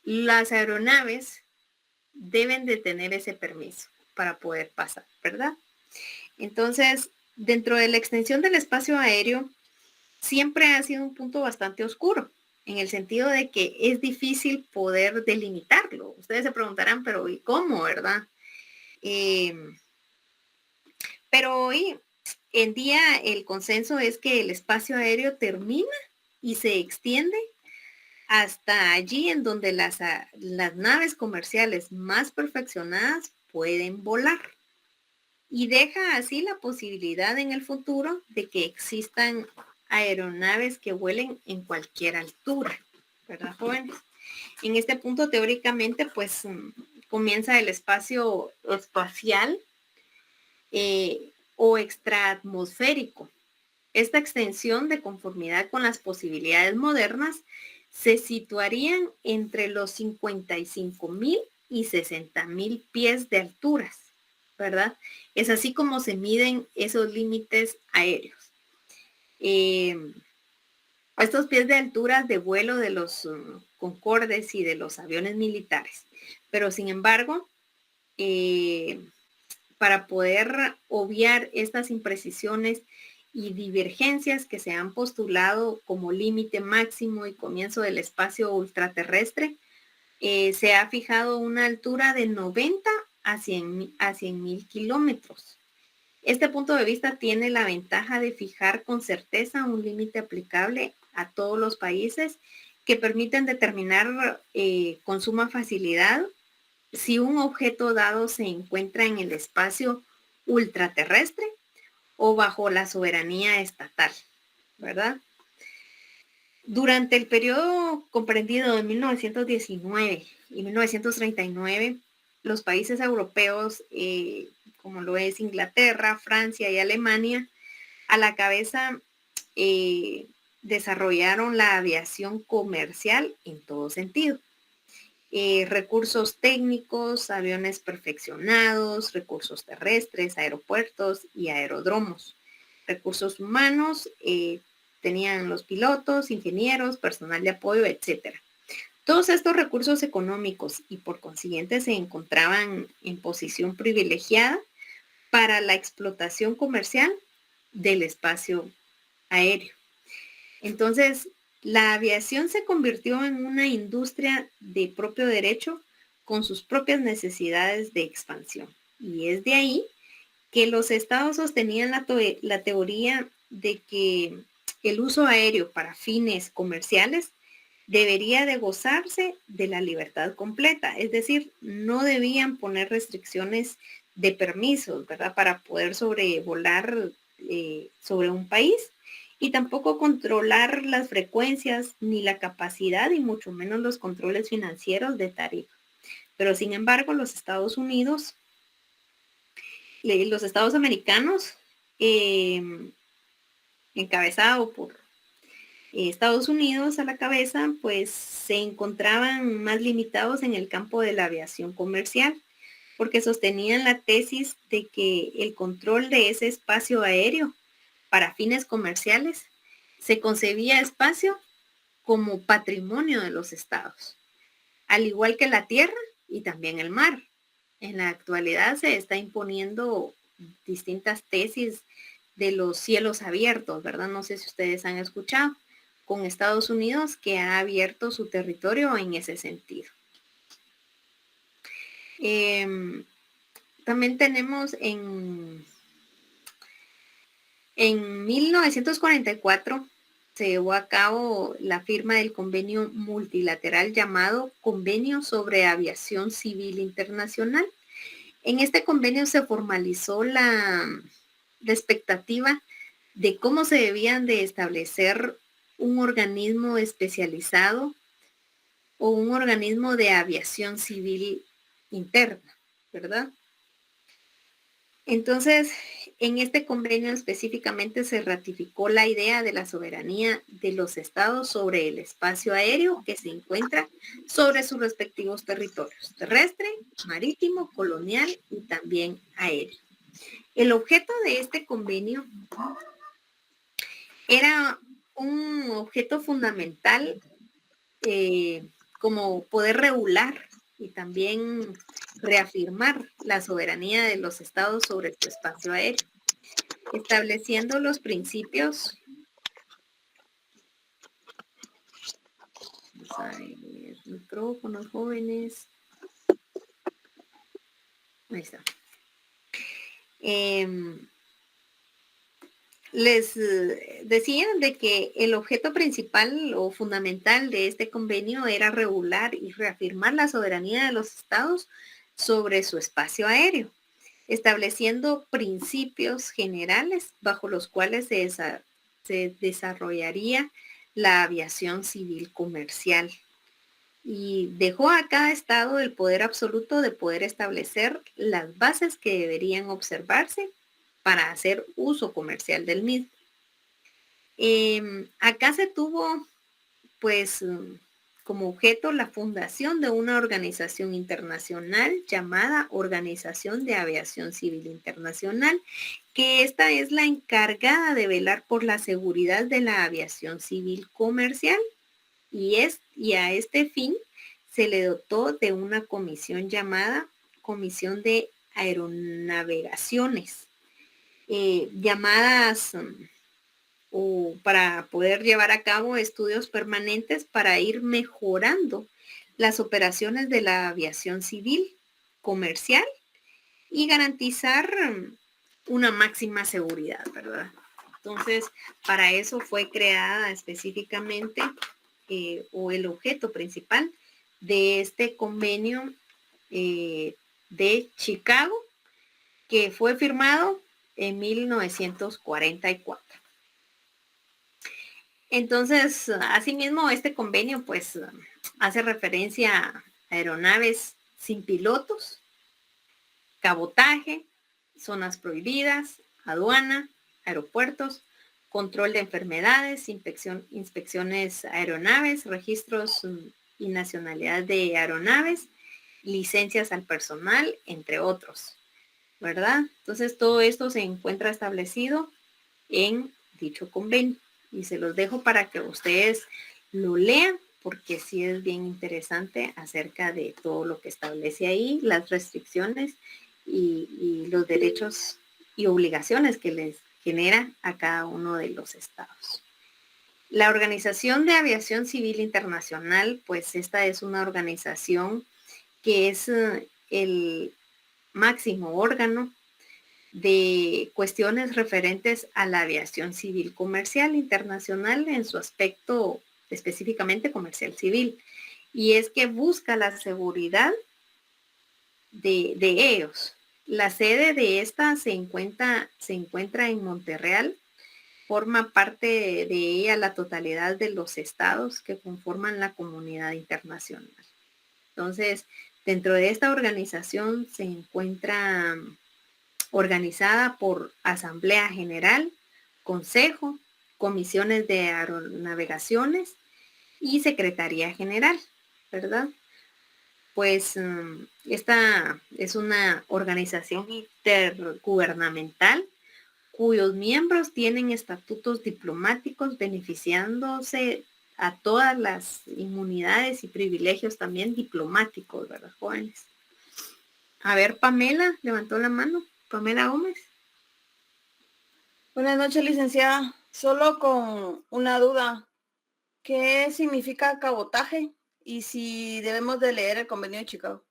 Las aeronaves deben de tener ese permiso para poder pasar, ¿verdad? Entonces, dentro de la extensión del espacio aéreo, siempre ha sido un punto bastante oscuro, en el sentido de que es difícil poder delimitarlo. Ustedes se preguntarán, pero ¿y cómo, verdad? Pero hoy en día el consenso es que el espacio aéreo termina y se extiende hasta allí en donde las naves comerciales más perfeccionadas pueden volar. Y deja así la posibilidad en el futuro de que existan aeronaves que vuelen en cualquier altura, ¿verdad, jóvenes? En este punto, teóricamente, pues comienza el espacio espacial o extraatmosférico. Esta extensión, de conformidad con las posibilidades modernas, se situarían entre los 55,000 y 60,000 pies de alturas, ¿verdad? Es así como se miden esos límites aéreos. Estos pies de altura de vuelo de los Concordes y de los aviones militares. Pero sin embargo, para poder obviar estas imprecisiones y divergencias que se han postulado como límite máximo y comienzo del espacio ultraterrestre, se ha fijado una altura de 90 a 100,000 kilómetros. Este punto de vista tiene la ventaja de fijar con certeza un límite aplicable a todos los países que permiten determinar con suma facilidad si un objeto dado se encuentra en el espacio ultraterrestre o bajo la soberanía estatal, ¿verdad? Durante el periodo comprendido de 1919 y 1939, los países europeos, como lo es Inglaterra, Francia y Alemania, a la cabeza desarrollaron la aviación comercial en todo sentido. Recursos técnicos, aviones perfeccionados, recursos terrestres, aeropuertos y aeródromos. Recursos humanos, tenían los pilotos, ingenieros, personal de apoyo, etc. Todos estos recursos económicos y por consiguiente se encontraban en posición privilegiada para la explotación comercial del espacio aéreo. Entonces, la aviación se convirtió en una industria de propio derecho con sus propias necesidades de expansión. Y es de ahí que los estados sostenían la teoría de que el uso aéreo para fines comerciales debería de gozarse de la libertad completa, es decir, no debían poner restricciones de permisos, ¿verdad? Para poder sobrevolar sobre un país y tampoco controlar las frecuencias ni la capacidad y mucho menos los controles financieros de tarifa. Pero sin embargo, los Estados americanos, encabezado por Estados Unidos a la cabeza, pues se encontraban más limitados en el campo de la aviación comercial, porque sostenían la tesis de que el control de ese espacio aéreo para fines comerciales se concebía espacio como patrimonio de los estados, al igual que la tierra y también el mar. En la actualidad se está imponiendo distintas tesis de los cielos abiertos, ¿verdad? No sé si ustedes han escuchado, con Estados Unidos que ha abierto su territorio en ese sentido. También tenemos en 1944 se llevó a cabo la firma del convenio multilateral llamado Convenio sobre Aviación Civil Internacional. En este convenio se formalizó la expectativa de cómo se debían de establecer un organismo especializado o un organismo de aviación civil interna, ¿verdad? Entonces, en este convenio específicamente se ratificó la idea de la soberanía de los estados sobre el espacio aéreo que se encuentra sobre sus respectivos territorios, terrestre, marítimo, colonial y también aéreo. El objeto de este convenio era un objeto fundamental como poder regular y también reafirmar la soberanía de los estados sobre su espacio aéreo, estableciendo los principios. Vamos a ver, micrófonos jóvenes. Ahí está. Les decían de que el objeto principal o fundamental de este convenio era regular y reafirmar la soberanía de los estados sobre su espacio aéreo, estableciendo principios generales bajo los cuales se desarrollaría la aviación civil comercial. Y dejó a cada estado el poder absoluto de poder establecer las bases que deberían observarse para hacer uso comercial del mismo. Acá se tuvo, pues, como objeto la fundación de una organización internacional llamada Organización de Aviación Civil Internacional, que esta es la encargada de velar por la seguridad de la aviación civil comercial y a este fin se le dotó de una comisión llamada Comisión de Aeronavegaciones, llamadas o para poder llevar a cabo estudios permanentes para ir mejorando las operaciones de la aviación civil comercial y garantizar una máxima seguridad, ¿verdad? Entonces, para eso fue creada específicamente o el objeto principal de este convenio de Chicago, que fue firmado en 1944. Entonces, asimismo, este convenio pues hace referencia a aeronaves sin pilotos, cabotaje, zonas prohibidas, aduana, aeropuertos, control de enfermedades, inspecciones aeronaves, registros y nacionalidad de aeronaves, licencias al personal, entre otros, ¿verdad? Entonces, todo esto se encuentra establecido en dicho convenio y se los dejo para que ustedes lo lean porque sí es bien interesante acerca de todo lo que establece ahí, las restricciones y los derechos y obligaciones que les genera a cada uno de los estados. La Organización de Aviación Civil Internacional, pues esta es una organización que es el máximo órgano de cuestiones referentes a la aviación civil comercial internacional en su aspecto específicamente comercial civil. Y es que busca la seguridad de ellos. La sede de esta se encuentra en Montreal. Forma parte de ella la totalidad de los estados que conforman la comunidad internacional. Entonces, dentro de esta organización se encuentra organizada por Asamblea General, Consejo, Comisiones de Aeronavegaciones y Secretaría General, ¿verdad? Pues esta es una organización intergubernamental cuyos miembros tienen estatutos diplomáticos beneficiándose a todas las inmunidades y privilegios también diplomáticos, ¿verdad, jóvenes? A ver, Pamela, levantó la mano. Pamela Gómez. Buenas noches, licenciada. Solo con una duda. ¿Qué significa cabotaje? Y si debemos de leer el convenio de Chicago.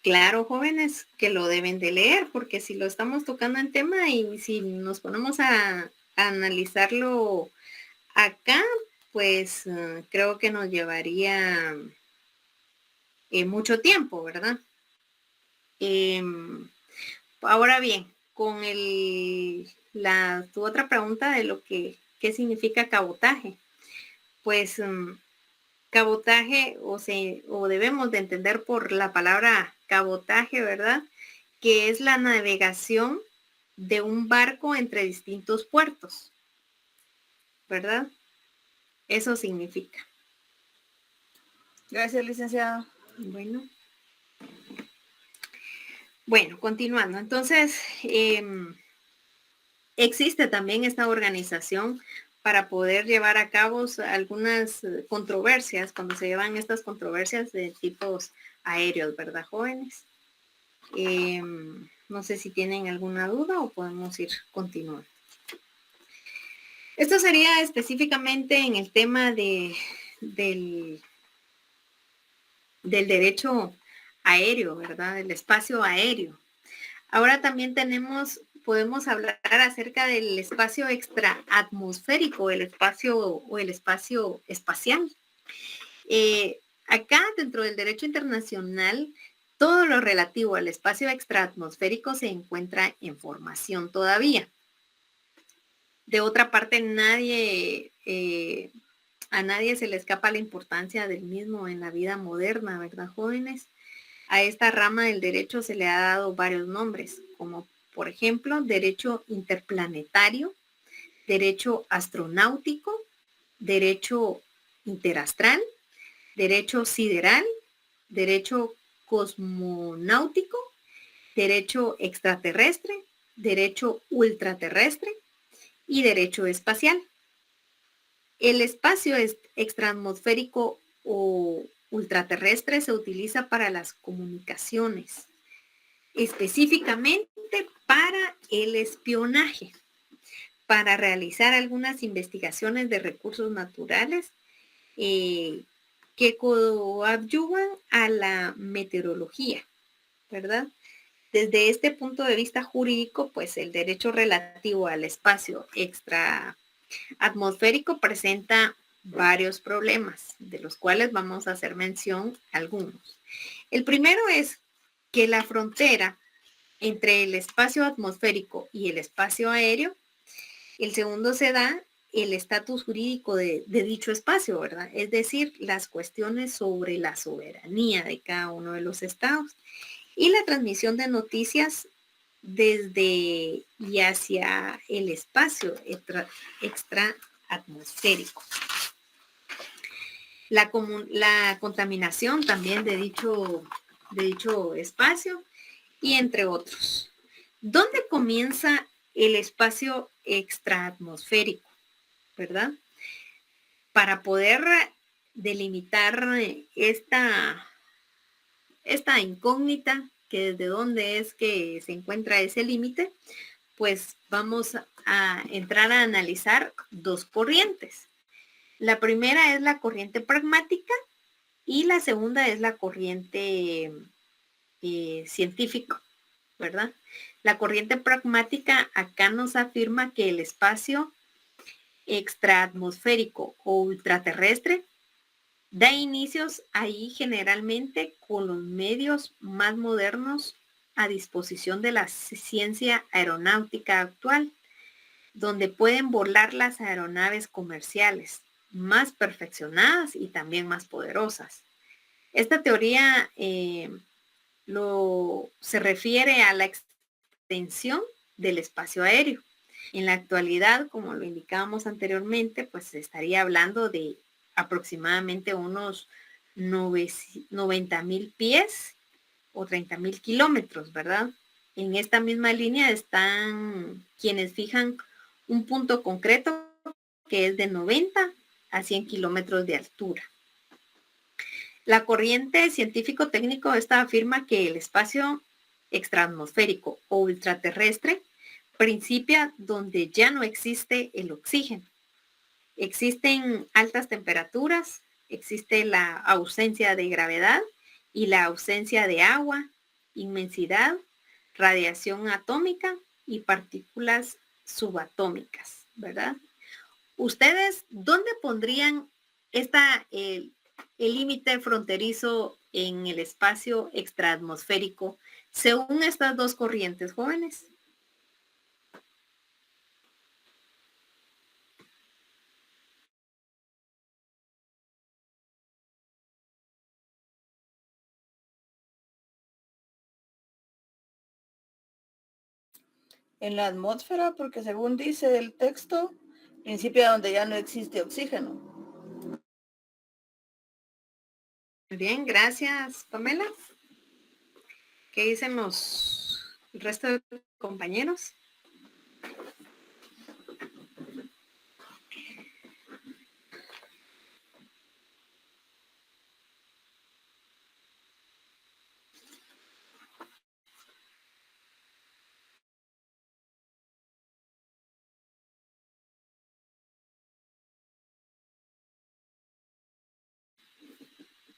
Claro, jóvenes, que lo deben de leer, porque si lo estamos tocando en tema y si nos ponemos a analizarlo acá, pues creo que nos llevaría mucho tiempo, ¿verdad? Ahora bien, con tu otra pregunta de lo que qué significa cabotaje, pues cabotaje o debemos de entender por la palabra cabotaje, ¿verdad? que es la navegación de un barco entre distintos puertos, ¿verdad? Eso significa. Gracias, licenciada. Bueno, continuando. Entonces, existe también esta organización para poder llevar a cabo algunas controversias, cuando se llevan estas controversias de tipos aéreos, ¿verdad, jóvenes? No sé si tienen alguna duda o podemos ir continuando. Esto sería específicamente en el tema del derecho aéreo, ¿verdad? Del espacio aéreo. Ahora también podemos hablar acerca del espacio extraatmosférico, el espacio espacial. Acá, dentro del derecho internacional, todo lo relativo al espacio extraatmosférico se encuentra en formación todavía. De otra parte, a nadie se le escapa la importancia del mismo en la vida moderna, ¿verdad, jóvenes? A esta rama del derecho se le ha dado varios nombres, como por ejemplo, derecho interplanetario, derecho astronáutico, derecho interastral, derecho sideral, derecho cosmonáutico, derecho extraterrestre, derecho ultraterrestre y derecho espacial. El espacio extraatmosférico o ultraterrestre se utiliza para las comunicaciones, específicamente para el espionaje, para realizar algunas investigaciones de recursos naturales que coadyuvan a la meteorología, ¿verdad? Desde este punto de vista jurídico, pues el derecho relativo al espacio extraatmosférico presenta varios problemas, de los cuales vamos a hacer mención algunos. El primero es que la frontera entre el espacio atmosférico y el espacio aéreo, el segundo se da el estatus jurídico de dicho espacio, ¿verdad? Es decir, las cuestiones sobre la soberanía de cada uno de los estados y la transmisión de noticias desde y hacia el espacio extraatmosférico. La contaminación también de dicho espacio y entre otros. ¿Dónde comienza el espacio extraatmosférico? ¿Verdad? Para poder delimitar esta incógnita, que desde dónde es que se encuentra ese límite, pues vamos a entrar a analizar dos corrientes. La primera es la corriente pragmática y la segunda es la corriente científica, ¿verdad? La corriente pragmática acá nos afirma que el espacio extraatmosférico o ultraterrestre da inicios ahí generalmente con los medios más modernos a disposición de la ciencia aeronáutica actual, donde pueden volar las aeronaves comerciales más perfeccionadas y también más poderosas. Esta teoría se refiere a la extensión del espacio aéreo. En la actualidad, como lo indicábamos anteriormente, pues se estaría hablando de aproximadamente unos 90,000 pies o 30,000 kilómetros, ¿verdad? En esta misma línea están quienes fijan un punto concreto que es de 90 a 100 kilómetros de altura. La corriente científico-técnico esta afirma que el espacio extraatmosférico o ultraterrestre principia donde ya no existe el oxígeno. Existen altas temperaturas, existe la ausencia de gravedad y la ausencia de agua, inmensidad, radiación atómica y partículas subatómicas, ¿verdad? ¿Ustedes dónde pondrían el límite fronterizo en el espacio extraatmosférico según estas dos corrientes, jóvenes? En la atmósfera, porque según dice el texto, principio donde ya no existe oxígeno. Muy bien, gracias, Pamela. ¿Qué dicen el resto de compañeros?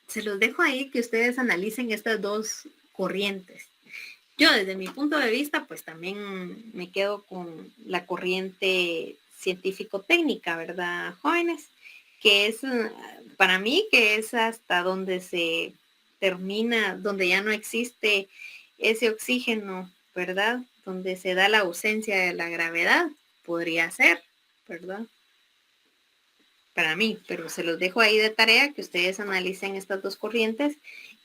Se los dejo ahí que ustedes analicen estas dos corrientes. Yo desde mi punto de vista, pues también me quedo con la corriente científico-técnica, ¿verdad, jóvenes? Que es, para mí, que es hasta donde se termina, donde ya no existe ese oxígeno, ¿verdad? Donde se da la ausencia de la gravedad, podría ser, ¿verdad? Para mí, pero se los dejo ahí de tarea que ustedes analicen estas dos corrientes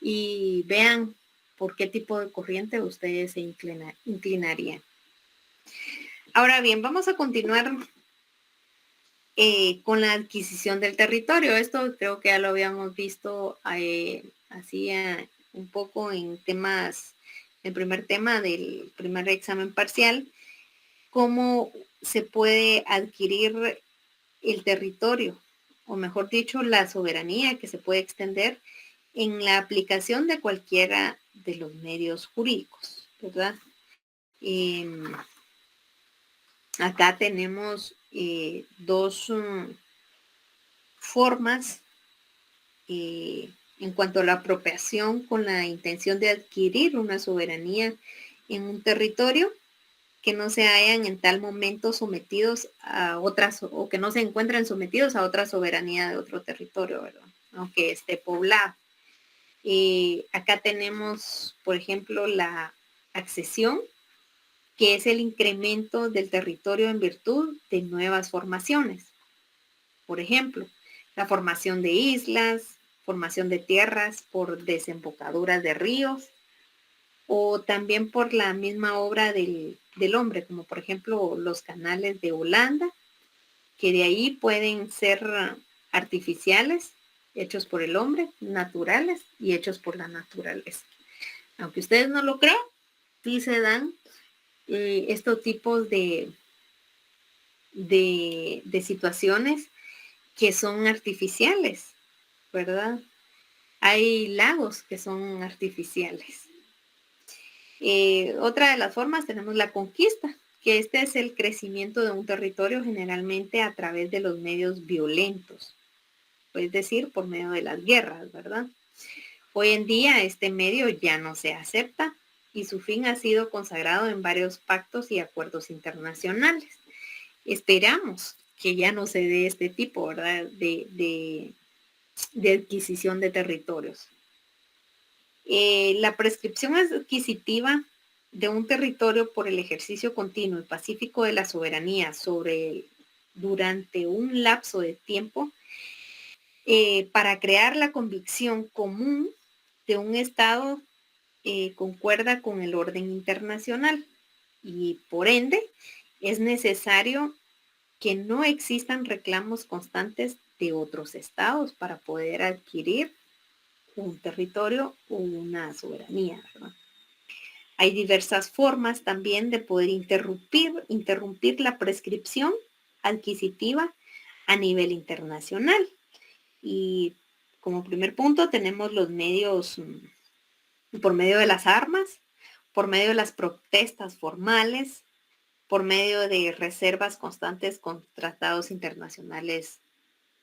y vean por qué tipo de corriente ustedes se inclinarían. Ahora bien, vamos a continuar con la adquisición del territorio. Esto creo que ya lo habíamos visto así un poco en temas, el primer tema del primer examen parcial, cómo se puede adquirir el territorio, o mejor dicho, la soberanía que se puede extender en la aplicación de cualquiera de los medios jurídicos, ¿verdad? Acá tenemos dos formas en cuanto a la apropiación con la intención de adquirir una soberanía en un territorio que no se hayan en tal momento sometidos a otras o que no se encuentren sometidos a otra soberanía de otro territorio, ¿verdad? Aunque esté poblado. Acá tenemos, por ejemplo, la accesión, que es el incremento del territorio en virtud de nuevas formaciones. Por ejemplo, la formación de islas, formación de tierras por desembocaduras de ríos, o también por la misma obra del hombre, como por ejemplo los canales de Holanda, que de ahí pueden ser artificiales, hechos por el hombre, naturales y hechos por la naturaleza. Aunque ustedes no lo crean, sí se dan estos tipos de situaciones que son artificiales, ¿verdad? Hay lagos que son artificiales. Otra de las formas tenemos la conquista, que este es el crecimiento de un territorio generalmente a través de los medios violentos, es decir, por medio de las guerras, ¿verdad? Hoy en día este medio ya no se acepta y su fin ha sido consagrado en varios pactos y acuerdos internacionales. Esperamos que ya no se dé este tipo, ¿verdad?, de adquisición de territorios. La prescripción adquisitiva de un territorio por el ejercicio continuo y pacífico de la soberanía durante un lapso de tiempo para crear la convicción común de un Estado concuerda con el orden internacional y por ende es necesario que no existan reclamos constantes de otros estados para poder adquirir un territorio o una soberanía, ¿verdad? Hay diversas formas también de poder interrumpir la prescripción adquisitiva a nivel internacional. Y como primer punto tenemos los medios por medio de las armas, por medio de las protestas formales, por medio de reservas constantes con tratados internacionales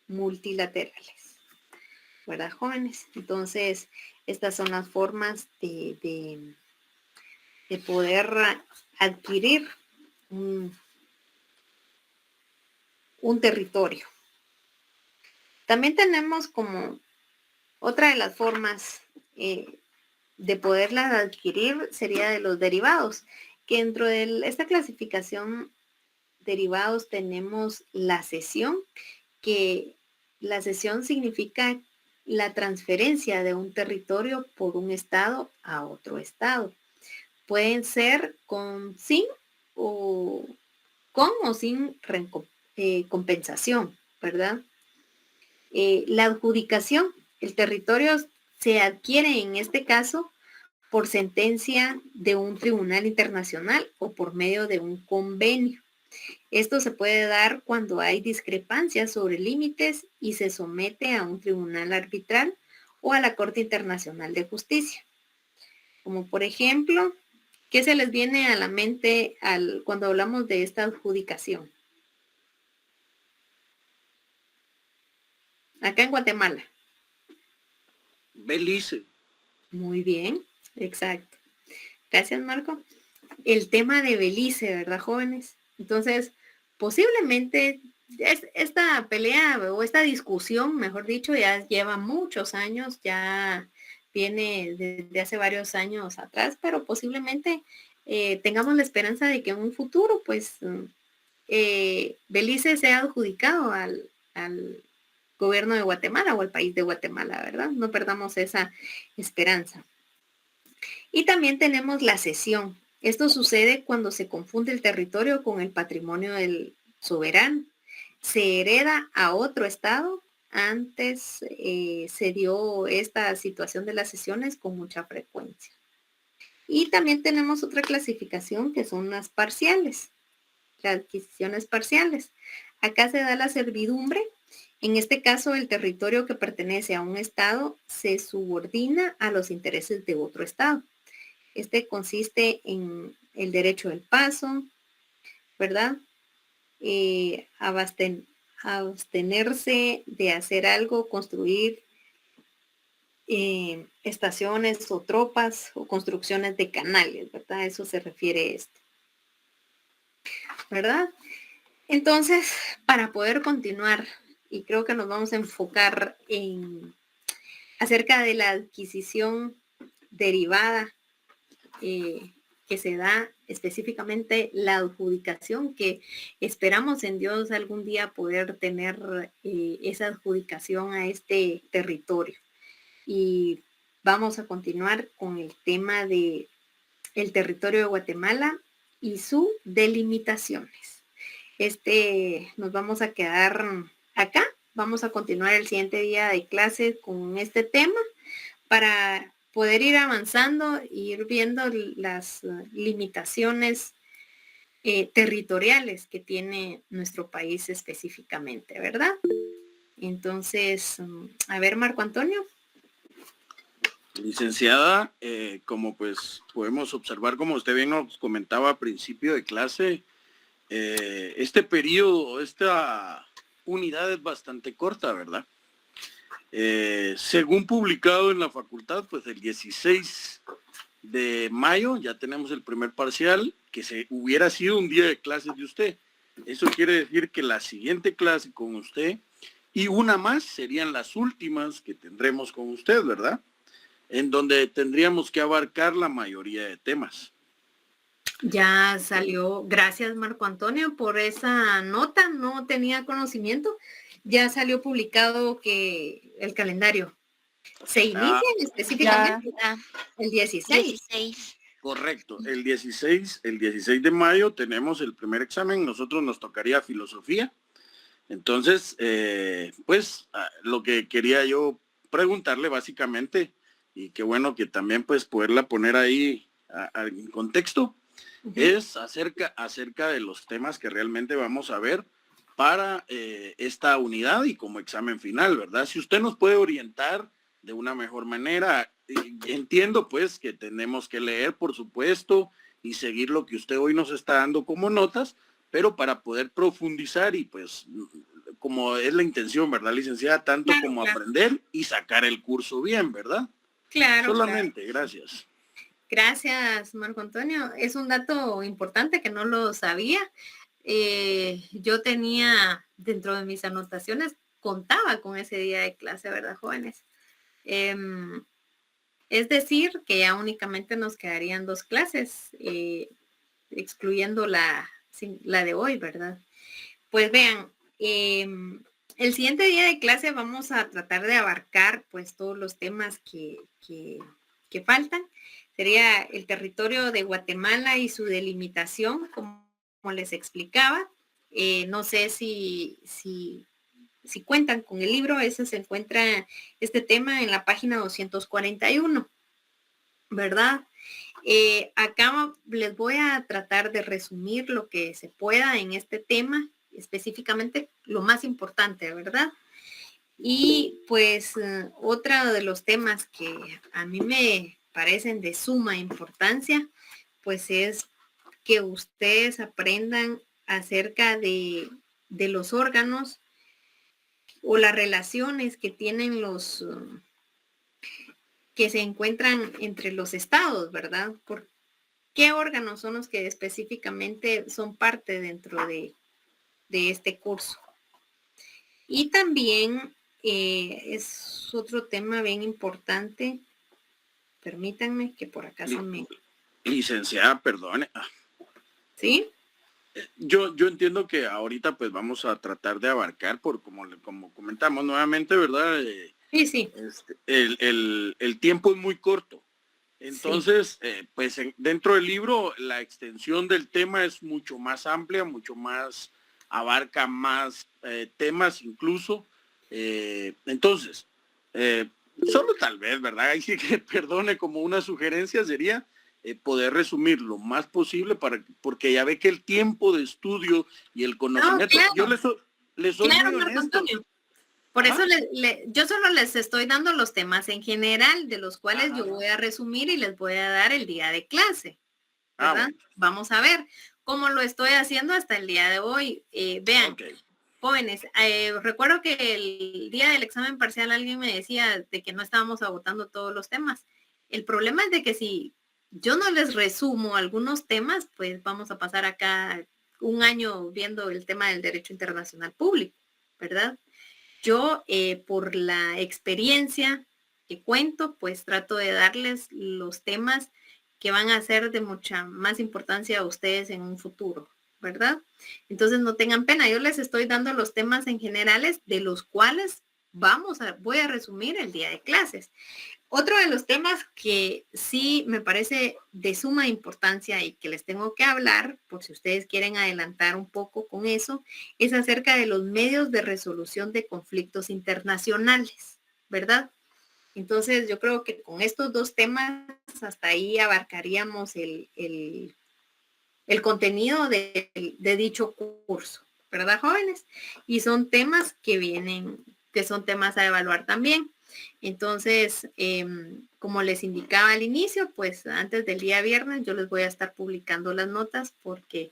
multilaterales, ¿verdad, jóvenes? Entonces, estas son las formas de poder adquirir un territorio. También tenemos como otra de las formas de poderlas adquirir sería de los derivados, que dentro de esta clasificación derivados tenemos la cesión, que la cesión significa la transferencia de un territorio por un estado a otro estado. Pueden ser con sin o con o sin compensación, ¿verdad? La adjudicación, el territorio se adquiere en este caso por sentencia de un tribunal internacional o por medio de un convenio. Esto se puede dar cuando hay discrepancias sobre límites y se somete a un tribunal arbitral o a la Corte Internacional de Justicia. Como por ejemplo, ¿qué se les viene a la mente cuando hablamos de esta adjudicación? Acá en Guatemala. Belice. Muy bien, exacto. Gracias, Marco. El tema de Belice, ¿verdad, jóvenes? Entonces, posiblemente esta pelea o esta discusión, mejor dicho, ya lleva muchos años, ya viene desde hace varios años atrás, pero posiblemente tengamos la esperanza de que en un futuro, pues, Belice sea adjudicado al gobierno de Guatemala o al país de Guatemala, ¿verdad? No perdamos esa esperanza. Y también tenemos la cesión. Esto sucede cuando se confunde el territorio con el patrimonio del soberano. Se hereda a otro estado. Antes se dio esta situación de las cesiones con mucha frecuencia. Y también tenemos otra clasificación que son las parciales, las adquisiciones parciales. Acá se da la servidumbre. En este caso, el territorio que pertenece a un estado se subordina a los intereses de otro estado. Este consiste en el derecho del paso, ¿verdad? Abstenerse de hacer algo, construir estaciones o tropas o construcciones de canales, ¿verdad? Eso se refiere a esto, ¿verdad? Entonces, para poder continuar, y creo que nos vamos a enfocar en acerca de la adquisición derivada que se da específicamente la adjudicación, que esperamos en Dios algún día poder tener esa adjudicación a este territorio. Y vamos a continuar con el tema de el territorio de Guatemala y sus delimitaciones. Nos vamos a quedar acá. Vamos a continuar el siguiente día de clase con este tema para poder ir avanzando e ir viendo las limitaciones territoriales que tiene nuestro país específicamente, ¿verdad? Entonces, a ver, Marco Antonio. Licenciada, como pues podemos observar, como usted bien nos comentaba a principio de clase, este periodo, esta unidad es bastante corta, ¿verdad? Según publicado en la facultad, pues el 16 de mayo ya tenemos el primer parcial, que se hubiera sido un día de clases de usted. Eso quiere decir que la siguiente clase con usted y una más serían las últimas que tendremos con usted, ¿verdad? En donde tendríamos que abarcar la mayoría de temas. Ya salió, gracias Marco Antonio por esa nota, no tenía conocimiento, ya salió publicado que el calendario se inicia específicamente el 16. Correcto, el 16 de mayo tenemos el primer examen, nosotros nos tocaría filosofía. Entonces, pues lo que quería yo preguntarle básicamente, y qué bueno que también pues poderla poner ahí en contexto, es acerca de los temas que realmente vamos a ver para esta unidad y como examen final, ¿verdad? Si usted nos puede orientar de una mejor manera, entiendo pues que tenemos que leer, por supuesto, y seguir lo que usted hoy nos está dando como notas, pero para poder profundizar y pues como es la intención, ¿verdad, licenciada? Tanto como aprender y sacar el curso bien, ¿verdad? Claro. Solamente, gracias. Gracias, Marco Antonio. Es un dato importante que no lo sabía. Yo tenía dentro de mis anotaciones, contaba con ese día de clase, ¿verdad, jóvenes? Es decir, que ya únicamente nos quedarían 2 clases, excluyendo la de hoy, ¿verdad? Pues vean, el siguiente día de clase vamos a tratar de abarcar pues todos los temas que faltan. Sería el territorio de Guatemala y su delimitación, como les explicaba, no sé si cuentan con el libro, ese se encuentra este tema en la página 241, ¿verdad? Acá les voy a tratar de resumir lo que se pueda en este tema, específicamente lo más importante, ¿verdad? Y pues otro de los temas que a mí me parecen de suma importancia, pues es que ustedes aprendan acerca de los órganos o las relaciones que tienen los que se encuentran entre los estados, ¿verdad? ¿Por qué órganos son los que específicamente son parte dentro de este curso? Y también es otro tema bien importante. Permítanme que por acá se me... Licenciada, perdone. ¿Sí? Yo entiendo que ahorita pues vamos a tratar de abarcar como comentamos nuevamente, ¿verdad? Sí. El tiempo es muy corto. Entonces, sí. Pues dentro del libro la extensión del tema es mucho más amplia, mucho más, abarca más temas incluso. Entonces, solo tal vez, ¿verdad? Ahí sí que perdone, como una sugerencia sería poder resumir lo más posible porque ya ve que el tiempo de estudio y el conocimiento, claro. yo les soy claro, muy Marco honesto. Antonio. Por eso yo solo les estoy dando los temas en general, de los cuales yo voy a resumir y les voy a dar el día de clase, ¿verdad? Bueno. Vamos a ver cómo lo estoy haciendo hasta el día de hoy. Vean, jóvenes, recuerdo que el día del examen parcial alguien me decía de que no estábamos agotando todos los temas. El problema es de que si yo no les resumo algunos temas, pues vamos a pasar acá un año viendo el tema del derecho internacional público, ¿verdad? Yo, por la experiencia que cuento, pues trato de darles los temas que van a ser de mucha más importancia a ustedes en un futuro, ¿verdad? Entonces no tengan pena, yo les estoy dando los temas en generales de los cuales voy a resumir el día de clases. Otro de los temas que sí me parece de suma importancia y que les tengo que hablar, por si ustedes quieren adelantar un poco con eso, es acerca de los medios de resolución de conflictos internacionales, ¿verdad? Entonces yo creo que con estos dos temas hasta ahí abarcaríamos el contenido de dicho curso, ¿verdad, jóvenes? Y son temas que son temas a evaluar también. Entonces, como les indicaba al inicio, pues antes del día viernes yo les voy a estar publicando las notas porque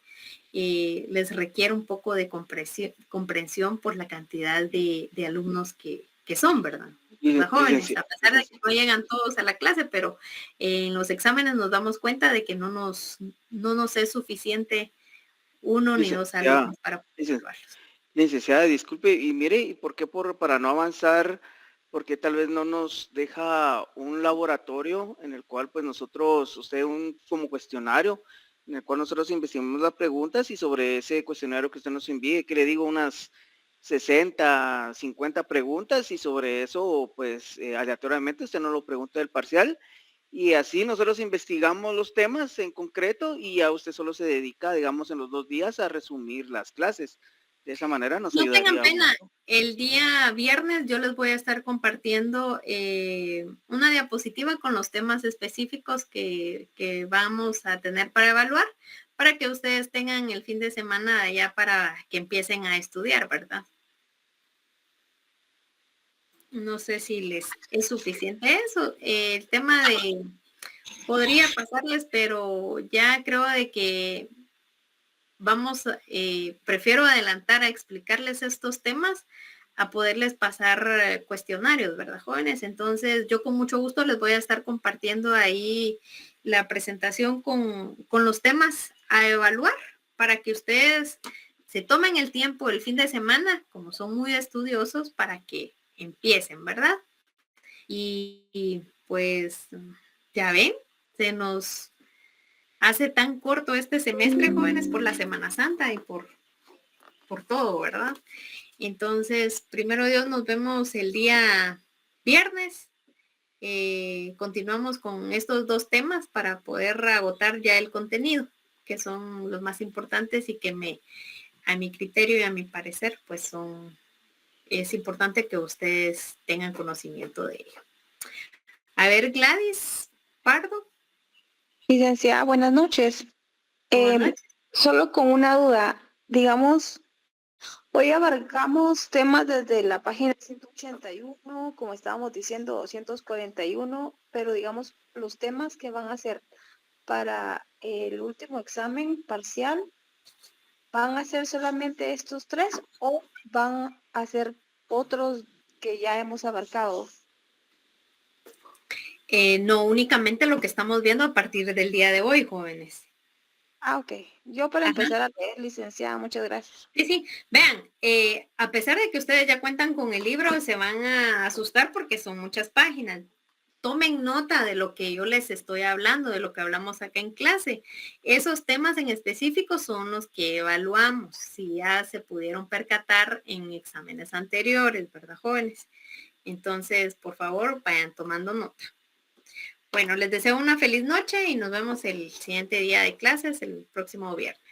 les requiere un poco de comprensión por la cantidad de alumnos que son, ¿verdad? Los jóvenes, a pesar de que no llegan todos a la clase, pero en los exámenes nos damos cuenta de que no nos es suficiente uno ni dos alumnos para evaluarlos. Licenciada, disculpe, y mire, ¿y por qué para no avanzar, porque tal vez no nos deja un laboratorio en el cual pues nosotros, como cuestionario, en el cual nosotros investigamos las preguntas y sobre ese cuestionario que usted nos envíe, que le digo unas 60, 50 preguntas y sobre eso pues aleatoriamente usted nos lo pregunta del parcial y así nosotros investigamos los temas en concreto y a usted solo se dedica, digamos, en los 2 días a resumir las clases. De esa manera nos ayudaría. No tengan pena, el día viernes yo les voy a estar compartiendo una diapositiva con los temas específicos que vamos a tener para evaluar, para que ustedes tengan el fin de semana ya para que empiecen a estudiar, ¿verdad? No sé si les es suficiente eso. El tema podría pasarles, pero ya creo de que prefiero adelantar a explicarles estos temas a poderles pasar cuestionarios, ¿verdad, jóvenes? Entonces, yo con mucho gusto les voy a estar compartiendo ahí la presentación con los temas a evaluar para que ustedes se tomen el tiempo el fin de semana, como son muy estudiosos, para que empiecen, ¿verdad? Y pues, ya ven, se nos hace tan corto este semestre, jóvenes, por la Semana Santa y por todo, ¿verdad? Entonces, primero Dios, nos vemos el día viernes. Continuamos con estos dos temas para poder agotar ya el contenido. que son los más importantes y que a mi criterio y a mi parecer, pues es importante que ustedes tengan conocimiento de ello. A ver, Gladys Pardo. Licenciada, buenas noches. Buenas noches. Solo con una duda, digamos, hoy abarcamos temas desde la página 181, como estábamos diciendo, 241, pero digamos, los temas que van a ser para el último examen parcial, ¿van a ser solamente estos 3 o van a ser otros que ya hemos abarcado? No únicamente lo que estamos viendo a partir del día de hoy, jóvenes. Ah, ok. Yo para empezar a leer, licenciada, muchas gracias. Sí. Vean, a pesar de que ustedes ya cuentan con el libro, se van a asustar porque son muchas páginas. Tomen nota de lo que yo les estoy hablando, de lo que hablamos acá en clase. Esos temas en específico son los que evaluamos, si ya se pudieron percatar en exámenes anteriores, ¿verdad, jóvenes? Entonces, por favor, vayan tomando nota. Bueno, les deseo una feliz noche y nos vemos el siguiente día de clases el próximo viernes.